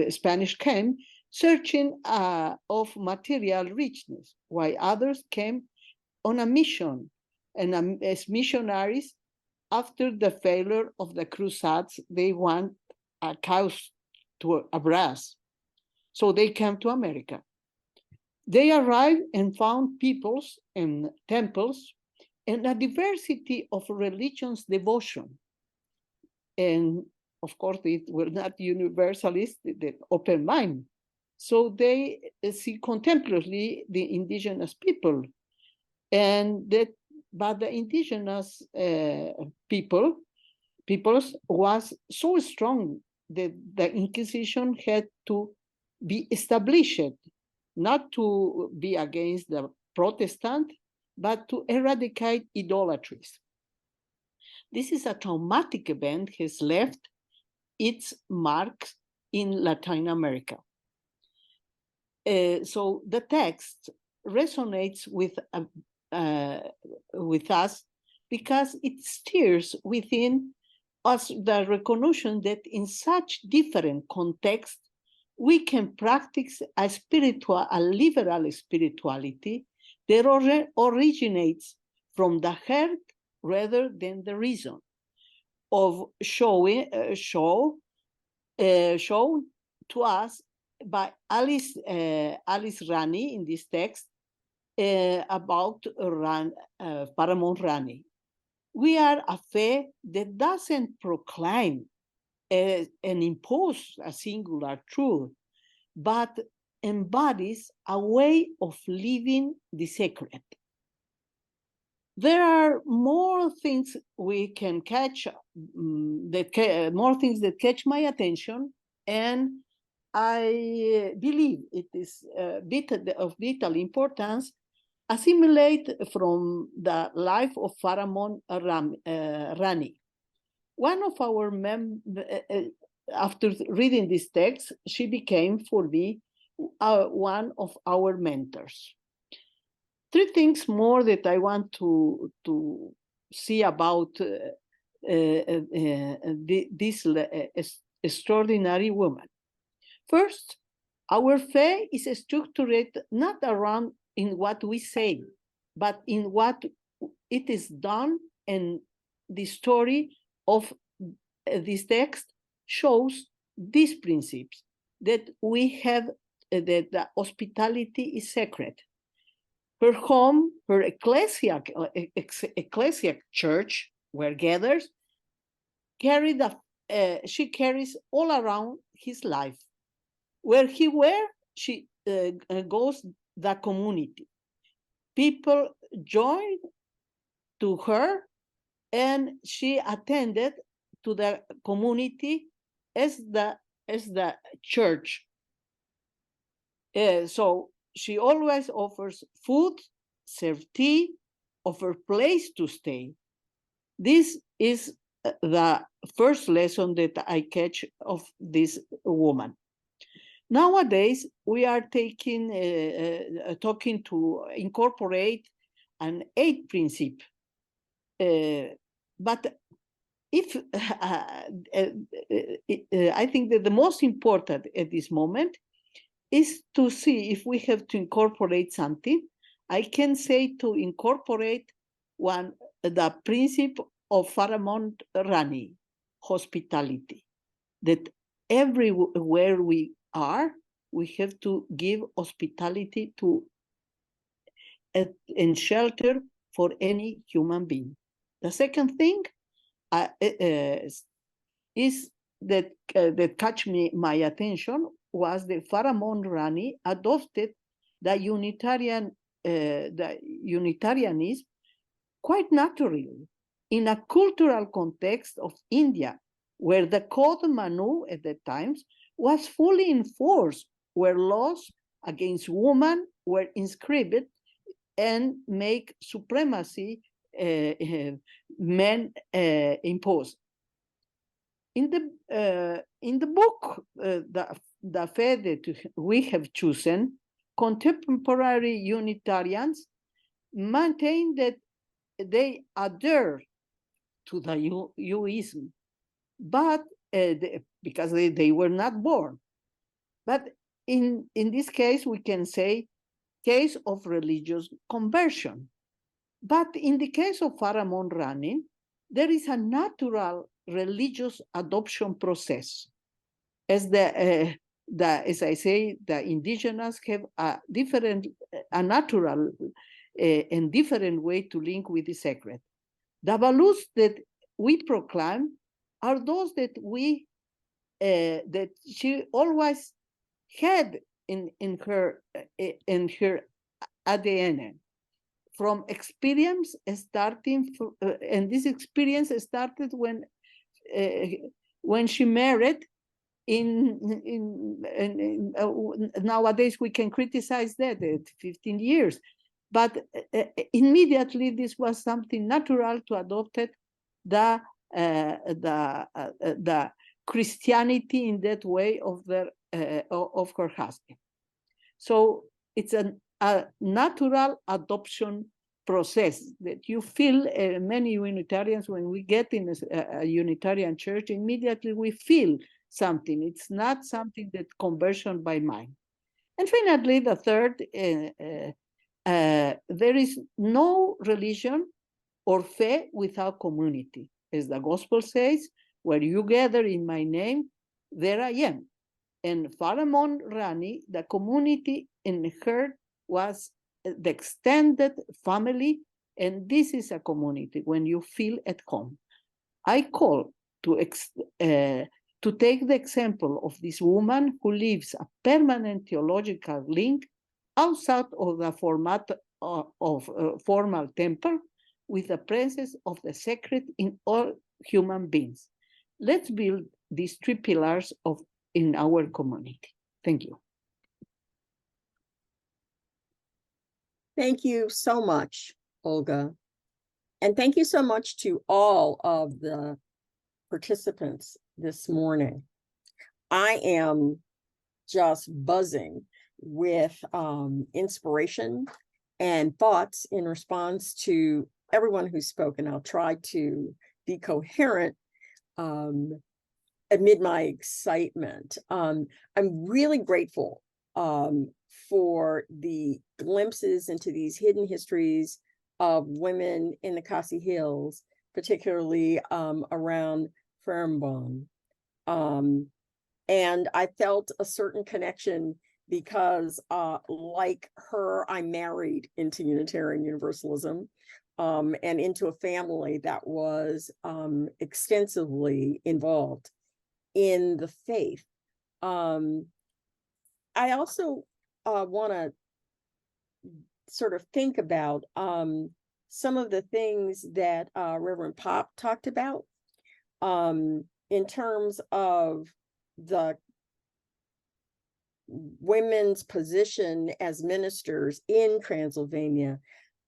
[SPEAKER 7] Spanish came searching of material richness, while others came on a mission, and as missionaries, after the failure of the Crusades, they want a cause to address. So they came to America. They arrived and found peoples and temples and a diversity of religions devotion. And of course, they were not universalists, they open mind. So they see contemplatively the indigenous people. And that, but the indigenous peoples was so strong that the Inquisition had to be established, not to be against the Protestant, but to eradicate idolatries. This is a traumatic event has left its marks in Latin America. So the text resonates with us because it stirs within us the recognition that in such different contexts, we can practice a liberal spirituality that originates from the heart rather than the reason, of shown to us by Rani in this text about Paramount Rani. We are a faith that doesn't proclaim and impose a singular truth, but embodies a way of living the sacred. There are more things we can catch, more things that catch my attention, and I believe it is of vital importance, assimilate from the life of Paramount Rani. One of our after reading this text, she became for me one of our mentors. Three things more that I want to see about this extraordinary woman. First, our faith is structured not around in what we say, but in what it is done, and the story of this text shows these principles that we have, that the hospitality is sacred. Her home, her ecclesial church, where gathered, she carries all around his life. Where she goes the community. People joined to her, and she attended to the community as the church. So she always offers food, serve tea, offer place to stay. This is the first lesson that I catch of this woman. Nowadays, we are talking to incorporate an 8th principle. But if I think that the most important at this moment is to see if we have to incorporate something. I can say to incorporate the principle of Paramount Rani, hospitality, that everywhere we are, we have to give hospitality to and shelter for any human being. The second thing is that catch my attention was the Pharamond Rani adopted the Unitarianism quite naturally in a cultural context of India, where the Code Manu at the times was fully enforced, where laws against women were inscribed and make supremacy men impose. In the book, the faith that we have chosen, contemporary Unitarians maintain that they adhere to the Uism, but because they were not born. But in this case, we can say case of religious conversion. But in the case of Pharamond Rani, there is a natural religious adoption process. As as I say, the indigenous have a natural and different way to link with the sacred. The values that we proclaim are those that that she always had in her ADN, from experience starting, and this experience started when she married. Nowadays we can criticize that at 15 years, but immediately this was something natural to adopt it, the Christianity in that way of her husband. So it's a natural adoption process that you feel. Many Unitarians, when we get in a Unitarian church, immediately we feel something. It's not something that conversion by mind. And finally, the third, there is no religion or faith without community. As the gospel says, where you gather in my name, there I am. And Pharamond Rani, the community in her was the extended family, and this is a community when you feel at home. I call to take the example of this woman who lives a permanent theological link outside of the format of formal temple, with the presence of the sacred in all human beings. Let's build these three pillars in our community. Thank you.
[SPEAKER 2] Thank you so much, Olga. And thank you so much to all of the participants this morning. I am just buzzing with inspiration and thoughts in response to everyone who's spoken. I'll try to be coherent amid my excitement. I'm really grateful for the glimpses into these hidden histories of women in the Khasi Hills, particularly around Fermbon. And I felt a certain connection because like her, I married into Unitarian Universalism and into a family that was extensively involved in the faith. I also want to sort of think about some of the things that Reverend Pop talked about in terms of the women's position as ministers in Transylvania.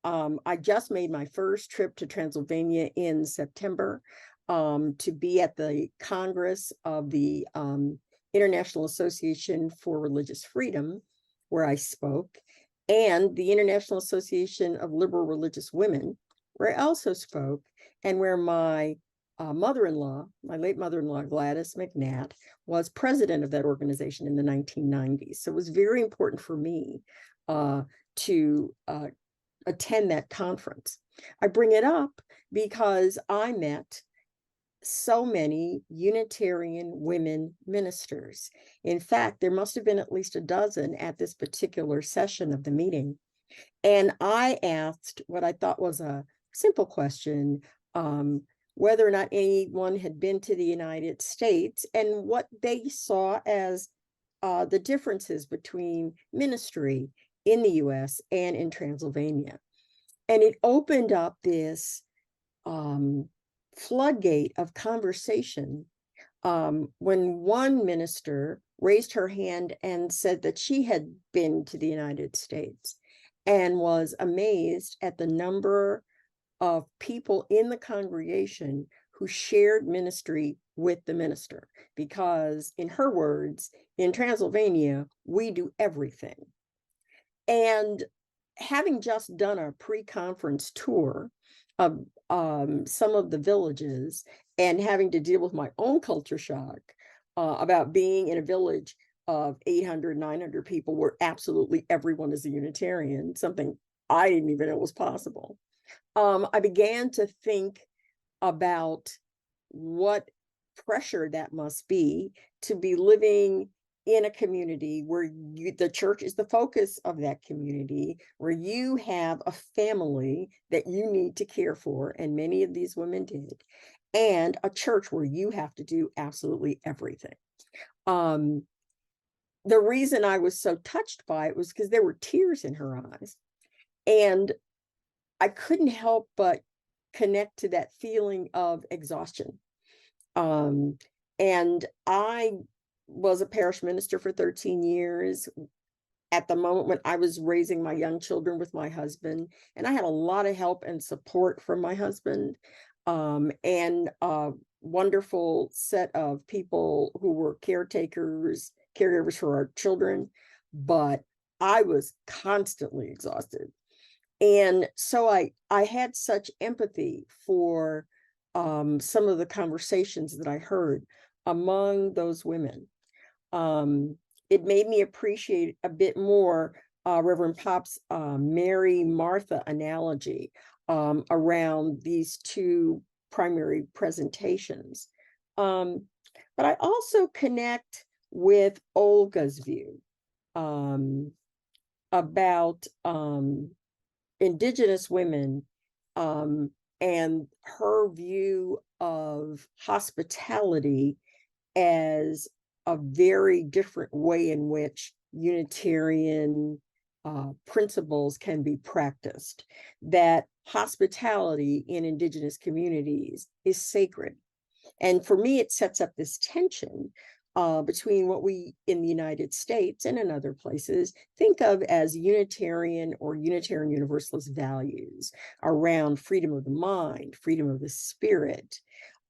[SPEAKER 2] I just made my first trip to Transylvania in September to be at the Congress of the International Association for Religious Freedom, where I spoke, and the International Association of Liberal Religious Women, where I also spoke, and where my mother-in-law, my late mother-in-law, Gladys McNatt, was president of that organization in the 1990s. So it was very important for me to attend that conference. I bring it up because I met so many Unitarian women ministers. In fact, there must have been at least a dozen at this particular session of the meeting. And I asked what I thought was a simple question, whether or not anyone had been to the United States and what they saw as the differences between ministry in the US and in Transylvania. And it opened up this floodgate of conversation when one minister raised her hand and said that she had been to the United States and was amazed at the number of people in the congregation who shared ministry with the minister, because in her words, in Transylvania, we do everything. And having just done a pre-conference tour of some of the villages and having to deal with my own culture shock about being in a village of 800, 900 people where absolutely everyone is a Unitarian, something I didn't even know was possible. I began to think about what pressure that must be to be living in a community where the church is the focus of that community, where you have a family that you need to care for, and many of these women did, and a church where you have to do absolutely everything. The reason I was so touched by it was because there were tears in her eyes, and I couldn't help but connect to that feeling of exhaustion. And I was a parish minister for 13 years at the moment when I was raising my young children with my husband, and I had a lot of help and support from my husband, and a wonderful set of people who were caregivers for our children, but I was constantly exhausted. And so I had such empathy for some of the conversations that I heard among those women. It made me appreciate a bit more Reverend Pop's Mary Martha analogy around these two primary presentations. But I also connect with Olga's view about Indigenous women and her view of hospitality as a very different way in which Unitarian principles can be practiced, that hospitality in Indigenous communities is sacred. And for me, it sets up this tension between what we in the United States and in other places think of as Unitarian or Unitarian Universalist values around freedom of the mind, freedom of the spirit,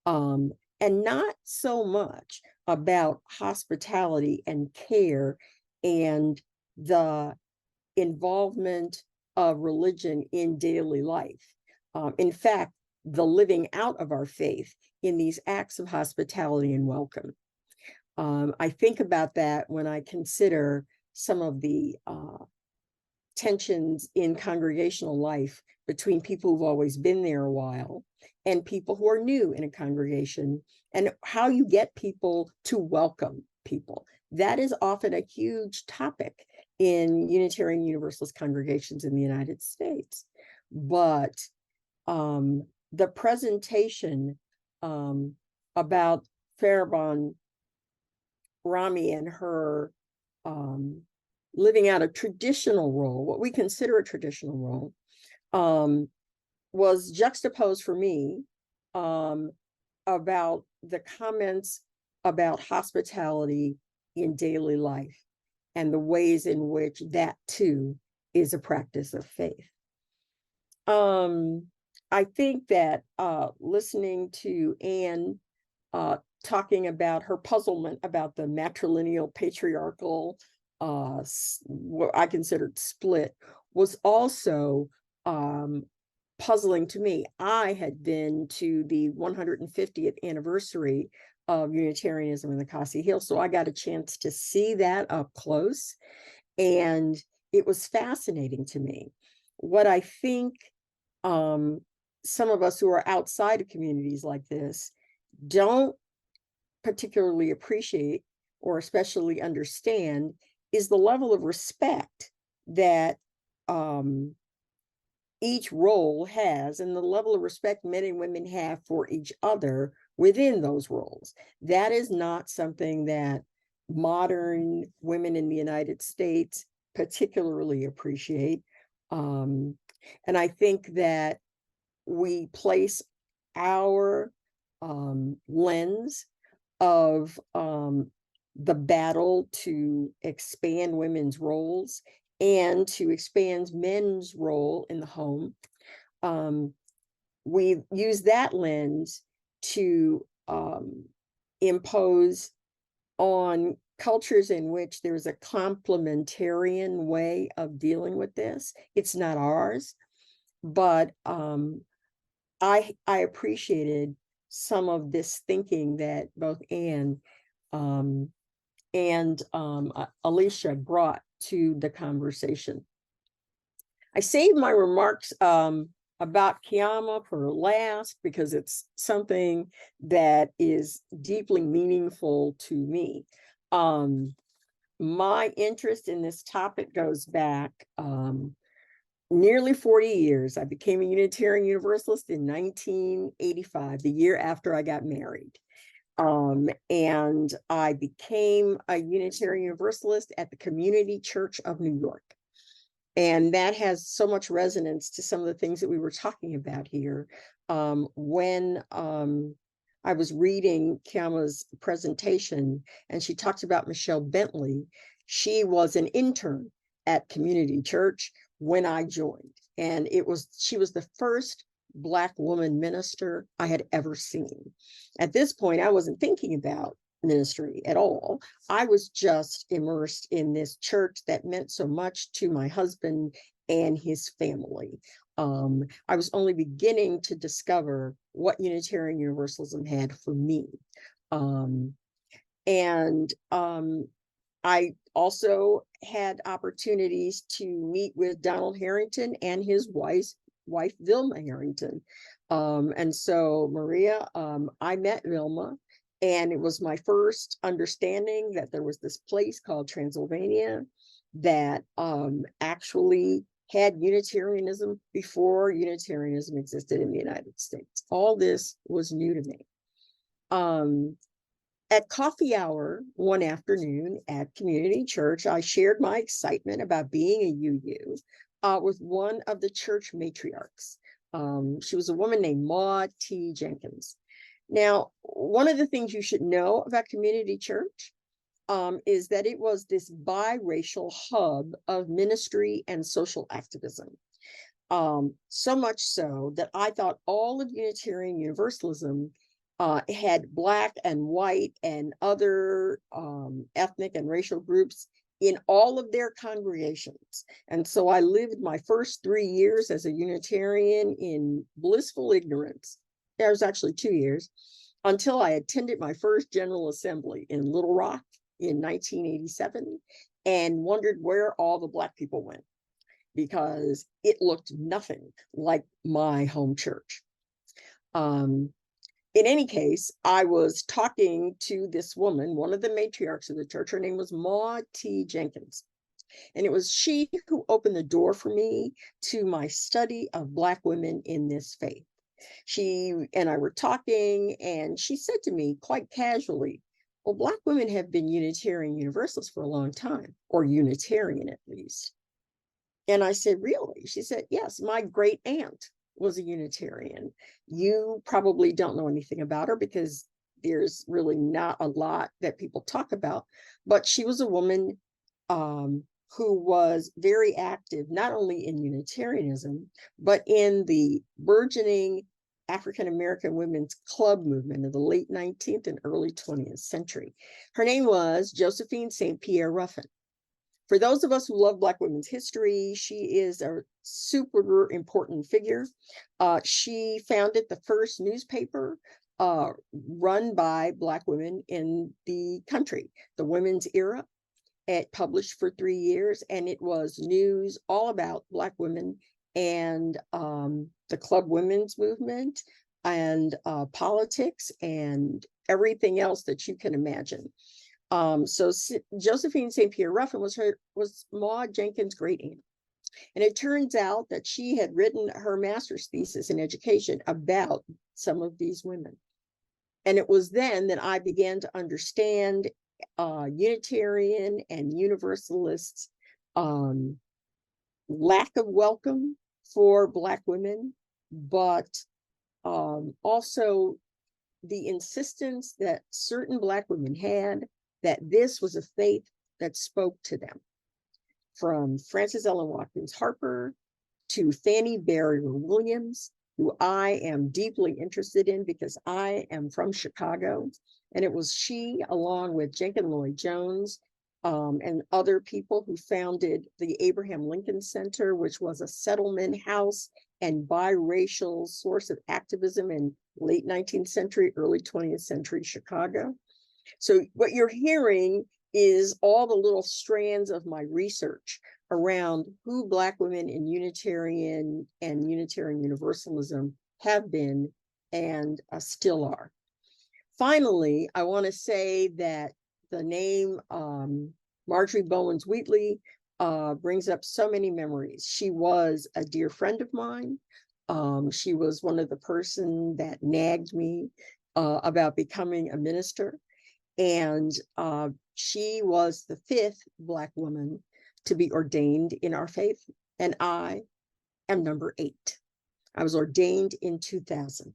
[SPEAKER 2] and not so much about hospitality and care and the involvement of religion in daily life. In fact, the living out of our faith in these acts of hospitality and welcome. I think about that when I consider some of the tensions in congregational life between people who've always been there a while and people who are new in a congregation, and how you get people to welcome people. That is often a huge topic in Unitarian Universalist congregations in the United States. But the presentation about Farabon Rani and her living out a traditional role, what we consider a traditional role, was juxtaposed for me about the comments about hospitality in daily life and the ways in which that too is a practice of faith. I think that listening to Anne talking about her puzzlement about the matrilineal patriarchal, what I considered split, was also puzzling to me. I had been to the 150th anniversary of Unitarianism in the Khasi Hills, so I got a chance to see that up close, and it was fascinating to me. What I think some of us who are outside of communities like this don't particularly appreciate or especially understand is the level of respect that each role has, and the level of respect men and women have for each other within those roles. That is not something that modern women in the United States particularly appreciate. And I think that we place our lens of the battle to expand women's roles and to expand men's role in the home. We use that lens to impose on cultures in which there's a complementarian way of dealing with this. It's not ours, but I appreciated some of this thinking that both Anne and Alisha brought to the conversation. I saved my remarks about Qiyamah for last because it's something that is deeply meaningful to me. My interest in this topic goes back nearly 40 years. I became a Unitarian Universalist in 1985, the year after I got married. And I became a Unitarian Universalist at the Community Church of New York. And that has so much resonance to some of the things that we were talking about here. When I was reading Qiyamah's presentation, and she talked about Michelle Bentley, she was an intern at Community Church when I joined. And she was the first Black woman minister I had ever seen. At this point, I wasn't thinking about ministry at all. I was just immersed in this church that meant so much to my husband and his family. I was only beginning to discover what Unitarian Universalism had for me. I also had opportunities to meet with Donald Harrington and his wife Vilma Harrington. And so Maria, I met Vilma, and it was my first understanding that there was this place called Transylvania that actually had Unitarianism before Unitarianism existed in the United States. All this was new to me. At coffee hour one afternoon at Community Church, I shared my excitement about being a UU with one of the church matriarchs. She was a woman named Maud T. Jenkins. Now, one of the things you should know about Community Church is that it was this biracial hub of ministry and social activism. So much so that I thought all of Unitarian Universalism had Black and white and other ethnic and racial groups in all of their congregations. And so I lived my first 3 years as a Unitarian in blissful ignorance. It was actually 2 years, until I attended my first General Assembly in Little Rock in 1987 and wondered where all the Black people went, because it looked nothing like my home church. In any case, I was talking to this woman, one of the matriarchs of the church. Her name was Maud T. Jenkins. And it was she who opened the door for me to my study of Black women in this faith. She and I were talking, and she said to me quite casually, well, Black women have been Unitarian Universalists for a long time, or Unitarian at least. And I said, really? She said, yes, my great aunt was a Unitarian. You probably don't know anything about her because there's really not a lot that people talk about, but she was a woman who was very active, not only in Unitarianism, but in the burgeoning African-American women's club movement of the late 19th and early 20th century. Her name was Josephine St. Pierre Ruffin. For those of us who love Black women's history, she is a super important figure. She founded the first newspaper run by Black women in the country, the Women's Era. It published for 3 years, and it was news all about Black women and the club women's movement and politics and everything else that you can imagine. So Josephine St. Pierre Ruffin was Maud Jenkins' great aunt. And it turns out that she had written her master's thesis in education about some of these women. And it was then that I began to understand Unitarian and Universalists' lack of welcome for Black women, but also the insistence that certain Black women had that this was a faith that spoke to them. From Frances Ellen Watkins Harper to Fannie Barrier Williams, who I am deeply interested in because I am from Chicago. And it was she, along with Jenkins Lloyd Jones, and other people who founded the Abraham Lincoln Center, which was a settlement house and biracial source of activism in late 19th century, early 20th century Chicago. So what you're hearing is all the little strands of my research around who Black women in Unitarian and Unitarian Universalism have been and still are. Finally, I want to say that the name Marjorie Bowens Wheatley brings up so many memories. She was a dear friend of mine. She was one of the person that nagged me about becoming a minister. And she was the 5th Black woman to be ordained in our faith. And I am number 8. I was ordained in 2000.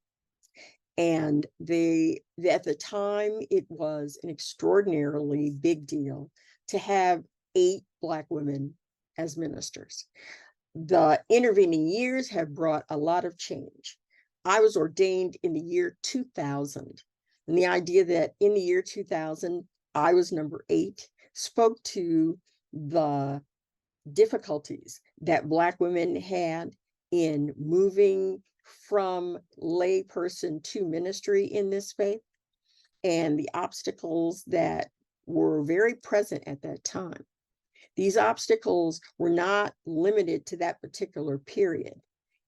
[SPEAKER 2] And at the time, it was an extraordinarily big deal to have 8 Black women as ministers. The intervening years have brought a lot of change. I was ordained in the year 2000. And the idea that in the year 2000, I was number 8 spoke to the difficulties that Black women had in moving from layperson to ministry in this faith, and the obstacles that were very present at that time. These obstacles were not limited to that particular period.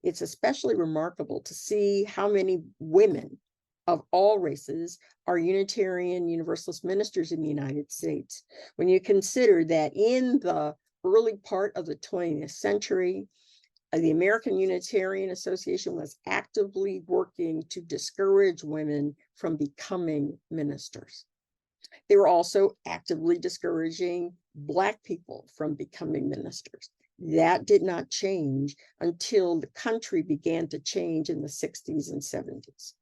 [SPEAKER 2] It's especially remarkable to see how many women of all races are Unitarian Universalist ministers in the United States. When you consider that in the early part of the 20th century, the American Unitarian Association was actively working to discourage women from becoming ministers. They were also actively discouraging Black people from becoming ministers. That did not change until the country began to change in the 60s and 70s.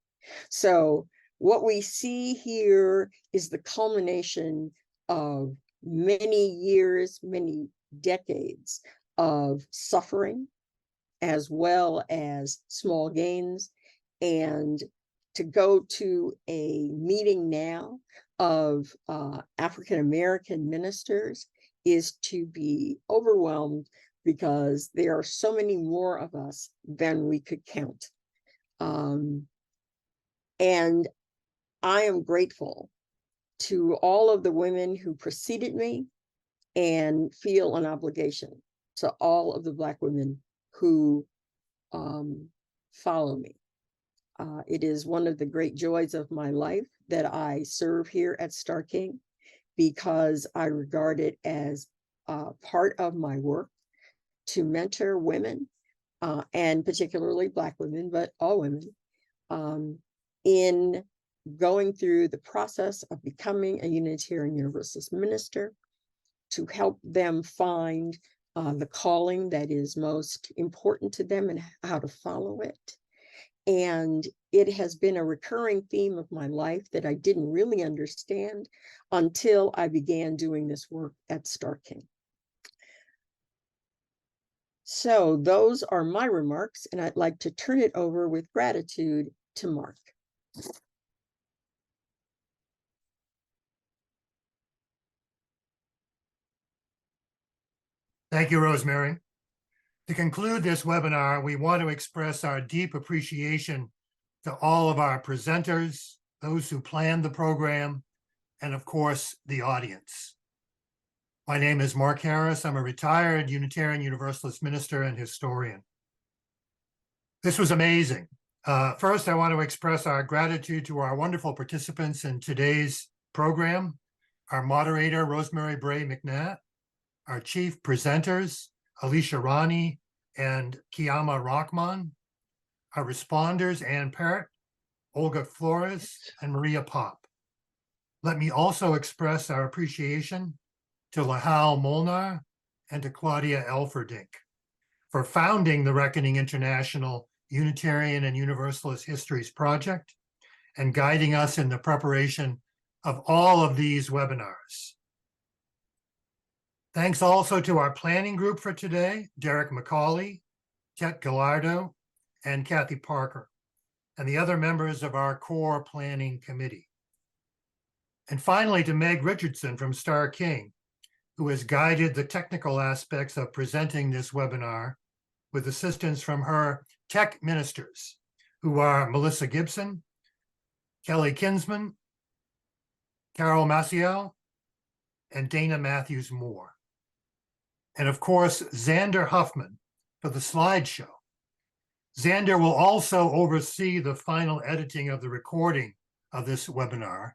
[SPEAKER 2] So what we see here is the culmination of many years, many decades of suffering, as well as small gains. And to go to a meeting now of African-American ministers is to be overwhelmed because there are so many more of us than we could count. And I am grateful to all of the women who preceded me and feel an obligation to all of the Black women who follow me. It is one of the great joys of my life that I serve here at Starr King, because I regard it as part of my work to mentor women, and particularly Black women, but all women, in going through the process of becoming a Unitarian Universalist minister, to help them find the calling that is most important to them and how to follow it. And it has been a recurring theme of my life that I didn't really understand until I began doing this work at Starr King. So those are my remarks, and I'd like to turn it over with gratitude to Mark.
[SPEAKER 8] Thank you, Rosemary. To conclude this webinar, we want to express our deep appreciation to all of our presenters, those who planned the program, and of course, the audience. My name is Mark Harris. I'm a retired Unitarian Universalist minister and historian. This was amazing. First, I want to express our gratitude to our wonderful participants in today's program, our moderator, Rosemary Bray McNatt, our chief presenters, Alisha, Rani, and Qiyamah Rahman, our responders, Peart, Olga Flores, and Maria Pop. Let me also express our appreciation to Lehal Molnar and to Claudia Elferdink for founding the Reckoning International Unitarian and Universalist Histories Project and guiding us in the preparation of all of these webinars. Thanks also to our planning group for today, Derek McCauley, Chet Gallardo, and Kathy Parker, and the other members of our core planning committee. And finally, to Meg Richardson from Starr King, who has guided the technical aspects of presenting this webinar with assistance from her tech ministers, who are Melissa Gibson, Kelly Kinsman, Carol Maciel, and Dana Matthews Moore. And of course, Xander Huffman for the slideshow. Xander will also oversee the final editing of the recording of this webinar,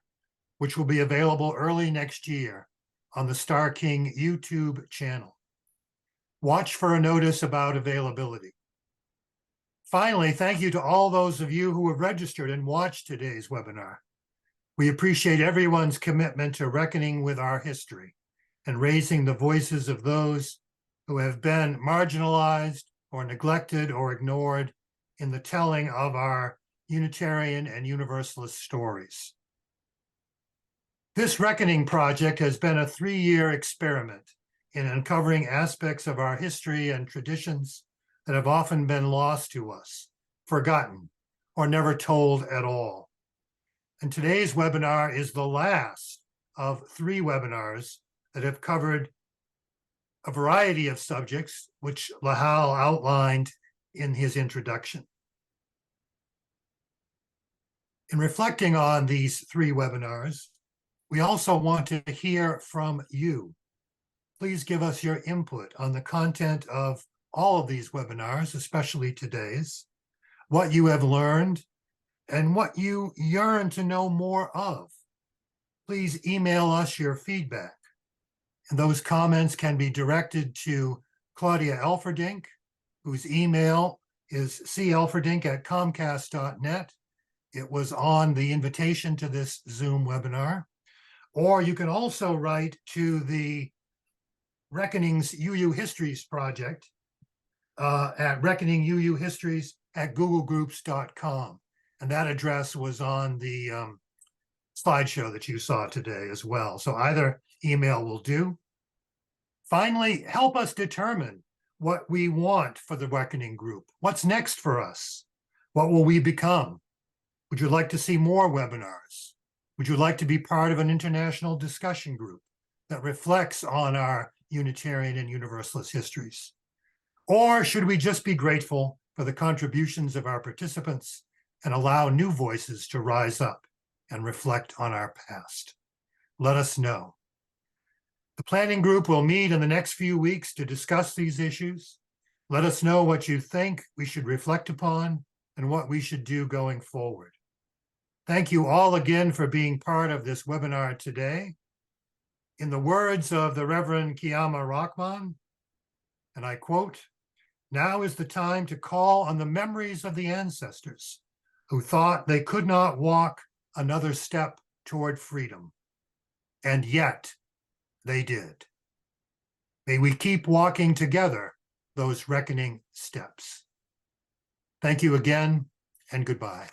[SPEAKER 8] which will be available early next year on the Starr King YouTube channel. Watch for a notice about availability. Finally, thank you to all those of you who have registered and watched today's webinar. We appreciate everyone's commitment to reckoning with our history and raising the voices of those who have been marginalized or neglected or ignored in the telling of our Unitarian and Universalist stories. This Reckoning Project has been a 3-year experiment in uncovering aspects of our history and traditions that have often been lost to us, forgotten, or never told at all. And today's webinar is the last of 3 webinars that have covered a variety of subjects, which Lehal outlined in his introduction. In reflecting on these 3 webinars, we also want to hear from you. Please give us your input on the content of all of these webinars, especially today's, what you have learned, and what you yearn to know more of. Please email us your feedback. And those comments can be directed to Claudia Elferdink, whose email is celferdink@comcast.net. It was on the invitation to this Zoom webinar. Or you can also write to the Reckoning's UU Histories Project at reckoninguuhistories@googlegroups.com. And that address was on the slideshow that you saw today as well. So either email will do. Finally, help us determine what we want for the Reckoning group. What's next for us? What will we become? Would you like to see more webinars? Would you like to be part of an international discussion group that reflects on our Unitarian and Universalist histories? Or should we just be grateful for the contributions of our participants and allow new voices to rise up and reflect on our past? Let us know. The planning group will meet in the next few weeks to discuss these issues. Let us know what you think we should reflect upon and what we should do going forward. Thank you all again for being part of this webinar today. In the words of the Reverend Qiyamah Rahman, and I quote, "Now is the time to call on the memories of the ancestors who thought they could not walk another step toward freedom, and yet they did. May we keep walking together those reckoning steps." Thank you again, and goodbye.